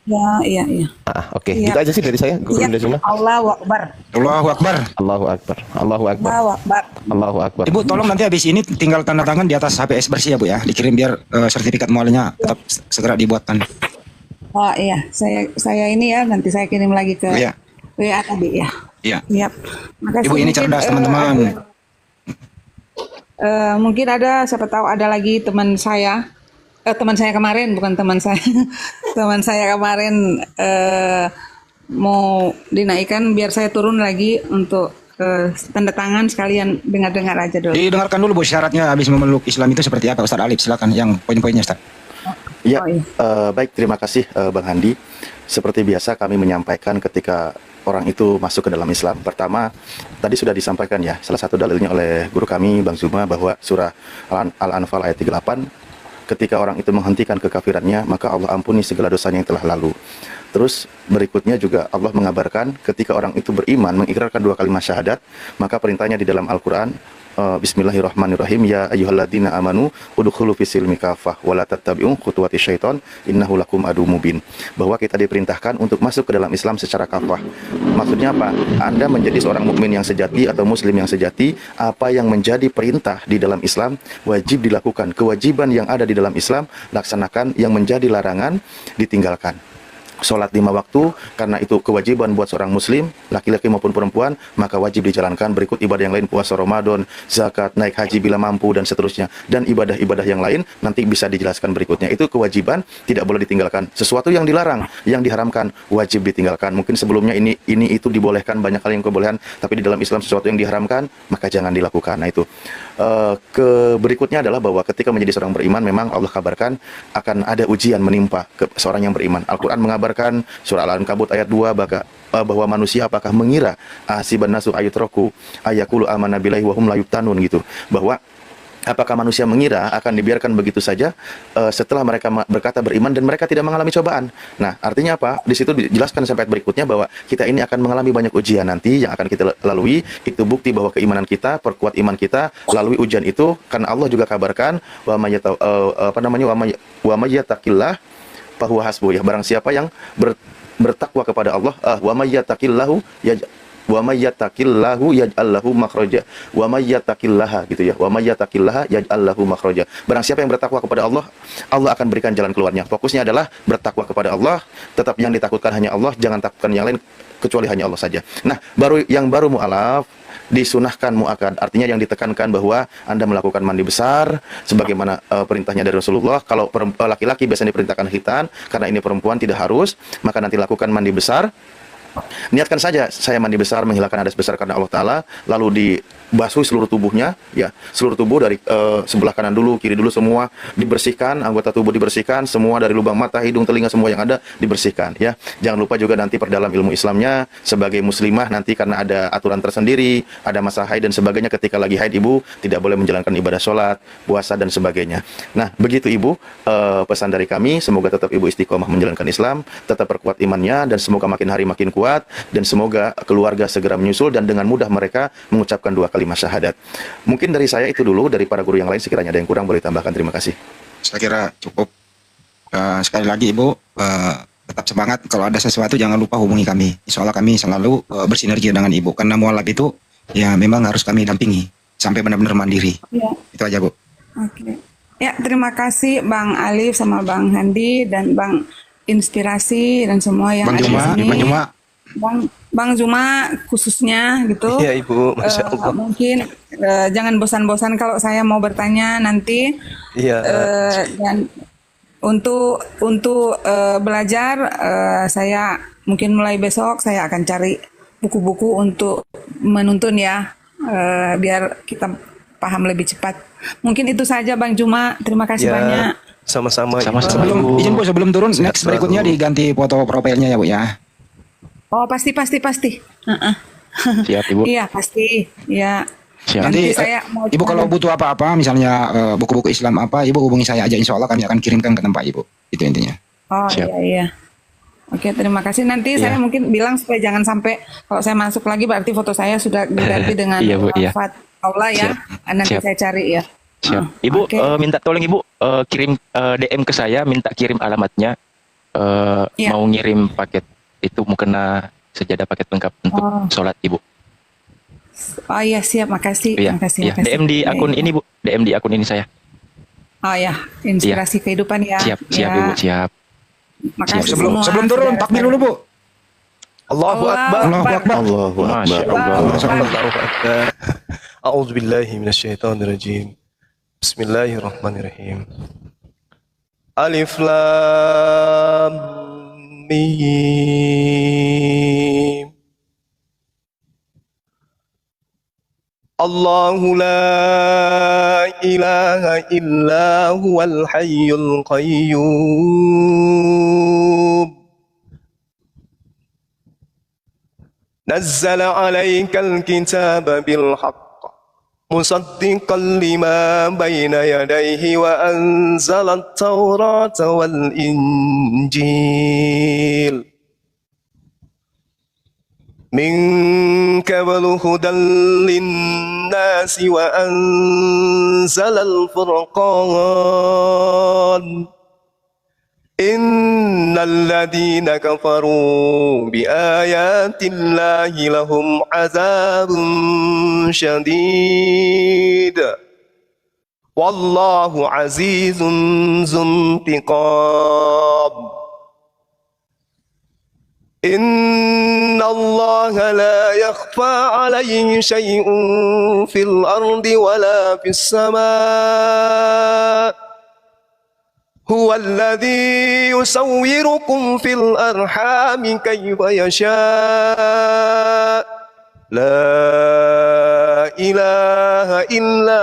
Ya, iya, iya. Oke, Iya. itu aja sih dari saya, Gurunda Zuma. Allahu Akbar. Allahu Akbar. Allahu Akbar. Allahu Akbar. Allahu Akbar. Allahu Akbar. Ibu tolong nanti habis ini tinggal tanda tangan di atas HPS bersih ya Bu ya. Dikirim biar sertifikat mualnya tetap segera dibuatkan. Oh iya, saya ini ya nanti saya kirim lagi ke Iya. WA tadi ya. Iya. Siap. Makasih. Ibu ini Mungkin, cerdas teman-teman. mungkin ada, siapa tahu ada lagi teman saya kemarin, bukan teman saya, teman saya kemarin mau dinaikkan biar saya turun lagi untuk tanda tangan sekalian dengar-dengar aja dulu. Didengarkan dulu Bu syaratnya habis memeluk Islam itu seperti apa Ustaz Alif, silakan yang poin-poinnya Ustaz. Ya, Oh, iya. baik, terima kasih Bang Handi. Seperti biasa kami menyampaikan ketika orang itu masuk ke dalam Islam. Pertama, tadi sudah disampaikan ya, salah satu dalilnya oleh guru kami Bang Zuma bahwa surah Al-Anfal ayat 38, ketika orang itu menghentikan kekafirannya, maka Allah ampuni segala dosanya yang telah lalu. Terus berikutnya juga Allah mengabarkan ketika orang itu beriman, mengikrarkan 2 kalimat syahadat, maka perintahnya di dalam Al-Quran, Bismillahirrahmanirrahim, ya ayyuhalladzina amanu udkhulu fis-silmi kafah wa la tattabi'u khutuwati syaiton innahu lakum adu mubin. Bahwa kita diperintahkan untuk masuk ke dalam Islam secara kafah. Maksudnya apa? Anda menjadi seorang mukmin yang sejati atau muslim yang sejati, apa yang menjadi perintah di dalam Islam wajib dilakukan. Kewajiban yang ada di dalam Islam laksanakan, yang menjadi larangan ditinggalkan. Sholat 5 waktu, karena itu kewajiban buat seorang muslim, laki-laki maupun perempuan, maka wajib dijalankan. Berikut ibadah yang lain, puasa Ramadan, zakat, naik haji bila mampu, dan seterusnya. Dan ibadah-ibadah yang lain nanti bisa dijelaskan berikutnya. Itu kewajiban, tidak boleh ditinggalkan. Sesuatu yang dilarang, yang diharamkan, wajib ditinggalkan. Mungkin sebelumnya ini itu dibolehkan, banyak hal yang kebolehan, tapi di dalam Islam sesuatu yang diharamkan, maka jangan dilakukan. Nah itu. Berikutnya adalah bahwa ketika menjadi seorang beriman, memang Allah kabarkan akan ada ujian menimpa ke seorang yang beriman. Al-Quran mengabarkan surah Al-Ankabut ayat 2 bahwa manusia apakah mengira asiban nasu ayutraku ayakulu amana billahi wa hum la yuftanun gitu, bahwa apakah manusia mengira akan dibiarkan begitu saja setelah mereka berkata beriman dan mereka tidak mengalami cobaan. Nah, artinya apa? Di situ dijelaskan sampai berikutnya bahwa kita ini akan mengalami banyak ujian nanti yang akan kita lalui. Itu bukti bahwa keimanan kita, perkuat iman kita lalui ujian itu, karena Allah juga kabarkan wa may yattaqillah fahuwa hasbuh, ya, barang siapa yang bertakwa kepada Allah, wa may yattaqillahu yaj'al lahu makhraja wa may yattaqillaha gitu ya, wa may yattaqillaha yaj'al lahu makhraja. Barang siapa yang bertakwa kepada Allah, Allah akan berikan jalan keluarnya. Fokusnya adalah bertakwa kepada Allah, tetap yang ditakutkan hanya Allah, jangan takutkan yang lain kecuali hanya Allah saja. Nah, baru mu'alaf disunahkan mu'akad, artinya yang ditekankan bahwa Anda melakukan mandi besar sebagaimana perintahnya dari Rasulullah. Kalau laki-laki biasanya diperintahkan khitan, karena ini perempuan tidak harus, maka nanti lakukan mandi besar. Niatkan saja saya mandi besar, menghilangkan hadas besar karena Allah Ta'ala, lalu dibasuh seluruh tubuhnya, ya, seluruh tubuh dari sebelah kanan dulu, kiri dulu, semua dibersihkan, anggota tubuh dibersihkan, semua dari lubang mata, hidung, telinga, semua yang ada dibersihkan, ya. Jangan lupa juga nanti perdalam ilmu Islamnya sebagai muslimah nanti, karena ada aturan tersendiri, ada masa haid dan sebagainya. Ketika lagi haid ibu tidak boleh menjalankan ibadah sholat, puasa dan sebagainya. Nah, begitu ibu, pesan dari kami, semoga tetap ibu istiqomah menjalankan Islam, tetap perkuat imannya, dan semoga makin hari makin kuat, dan semoga keluarga segera menyusul dan dengan mudah mereka mengucapkan 2 kalimat syahadat. Mungkin dari saya itu dulu, dari para guru yang lain sekiranya ada yang kurang boleh tambahkan. Terima kasih. Saya kira cukup. Sekali lagi Ibu, tetap semangat. Kalau ada sesuatu jangan lupa hubungi kami. Insya Allah kami selalu bersinergi dengan Ibu. Karena mualaf itu ya memang harus kami dampingi sampai benar-benar mandiri. Ya. Itu aja Bu. Oke. Ya, terima kasih Bang Alif sama Bang Handi dan Bang Inspirasi dan semua yang Bang ada Juma, di sini. Bang Juma. Bang Juma khususnya gitu. Iya Ibu, Masya Allah. Mungkin jangan bosan-bosan kalau saya mau bertanya nanti. Iya. Dan untuk belajar saya mungkin mulai besok saya akan cari buku-buku untuk menuntun ya, biar kita paham lebih cepat. Mungkin itu saja Bang Juma. Terima kasih Ya, banyak. sama-sama. Sama-sama, Ibu. Izin Bu, sebelum turun, Sehat next selalu. berikutnya diganti foto profilnya ya Bu ya. Oh, pasti. Siap Ibu. Iya, pasti. Ya. Siap. Nanti saya mau Ibu kalau butuh apa-apa, misalnya buku-buku Islam apa, Ibu hubungi saya aja. Insya Allah kami akan kirimkan ke tempat Ibu. Itu intinya. Oh, Siap. iya. Oke, terima kasih. Nanti saya Iya. mungkin bilang supaya jangan sampai kalau saya masuk lagi berarti foto saya sudah diganti dengan Iya, Bu, iya. Fat Paula ya. Nanti Siap. saya cari ya. Siap. Ibu, Oke. minta tolong Ibu kirim DM ke saya, minta kirim alamatnya. Iya. Mau ngirim paket itu mukena sejadah paket lengkap untuk sholat Ibu. Oh iya, siap. Makasih. Iya, Makasih. iya. Makasih. DM di akun Iya. ini Bu, DM di akun ini saya. Oh ya, inspirasi kehidupan ya. Siap, siap Ya. Ibu, siap. Makasih Sebelum semua. sebelum turun Sudah takbir dulu, Bu. Allahu Akbar. Allahu Akbar. Allahu Masya Akbar. Allah. Allahu Akbar. A'udzu billahi minasyaitonir rajim. Bismillahirrahmanirrahim. Alif Lam Mim. Allahu la ilaha illa huwal hayyul qayyum. نزل عليك الكتاب بالحق مصدقا لما بين يديه وأنزل التوراة والإنجيل من قبل هدى للناس وأنزل الفرقان إن الذين كفروا بآيات الله لهم عذاب شديد والله عزيز ذو انتقام إن الله لا يخفى عليه شيء في الأرض ولا في السماء هو الذي يصوركم في الأرحام كيف يشاء لا إله إلا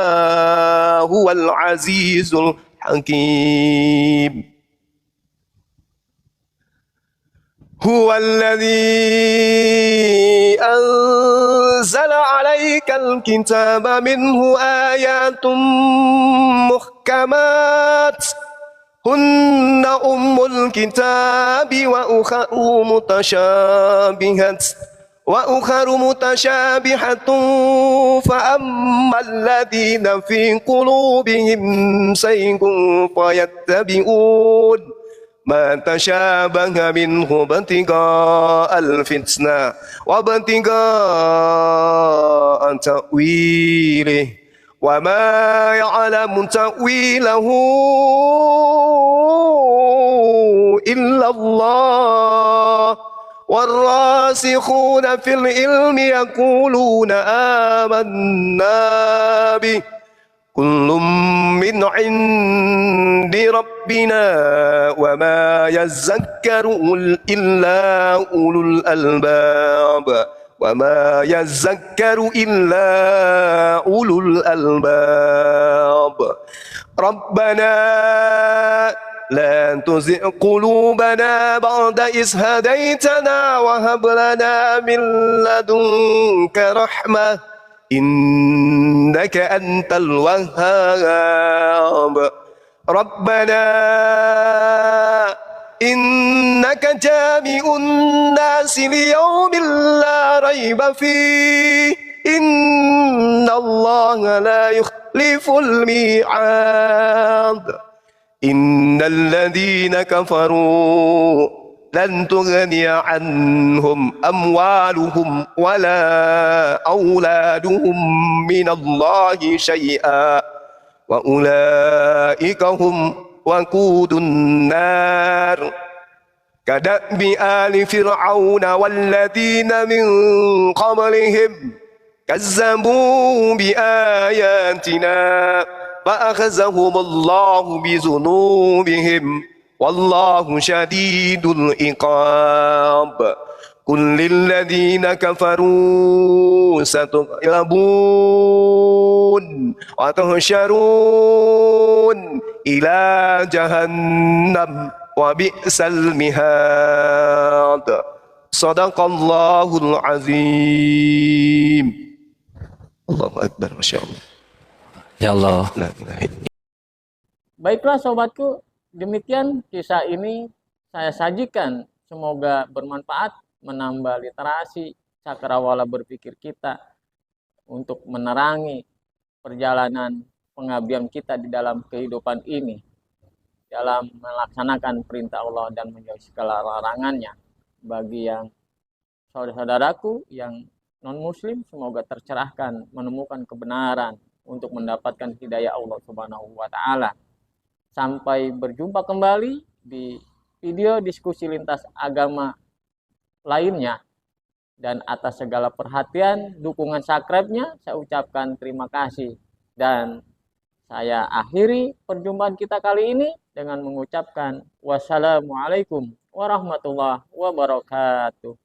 هو العزيز الحكيم هو الذي أنزل عليك الكتاب منه آيات محكمات هن أم الكتاب وأخر متشابهة فأما الذين في قلوبهم زيغ فيتبعون ما تشابه منه ابتغاء الفتنة وابتغاء تأويله وما يعلم تأويله إلا الله والراسخون في العلم يقولون آمنا به كل من عند ربنا وما يذكر إلا أولو الألباب وما يذكر إلا أولو الألباب ربنا لا تزغ قلوبنا بعد إذ هديتنا وهب لنا من لدنك رحمة إنك أنت الوهاب ربنا إنك جامع الناس ليوم لا ريب فيه إن الله لا يخلف الميعاد إن الذين كفروا لن تغني عنهم أموالهم ولا أولادهم من الله شيئا وأولئك هم وقود النار كدأب آل فرعون والذين من قبلهم كذبوا بآياتنا فأخذهم الله بذنوبهم والله شديد العقاب قل للذين كفروا ستغلبون وتحشرون إلى جهنم وبئس المهاد صدق الله العظيم الله أكبر ما شاء الله Ya Allah. لا إله إلا Baiklah sobatku, demikian kisah ini saya sajikan semoga bermanfaat, menambah literasi cakrawala berpikir kita untuk menerangi perjalanan pengabdian kita di dalam kehidupan ini, dalam melaksanakan perintah Allah dan menjauhi segala larangannya. Bagi yang saudara-saudaraku yang non-muslim, semoga tercerahkan, menemukan kebenaran untuk mendapatkan hidayah Allah Subhanahu wa taala. Sampai berjumpa kembali di video diskusi lintas agama lainnya. Dan atas segala perhatian, dukungan subscribe-nya, saya ucapkan terima kasih. Dan saya akhiri perjumpaan kita kali ini dengan mengucapkan wassalamualaikum warahmatullahi wabarakatuh.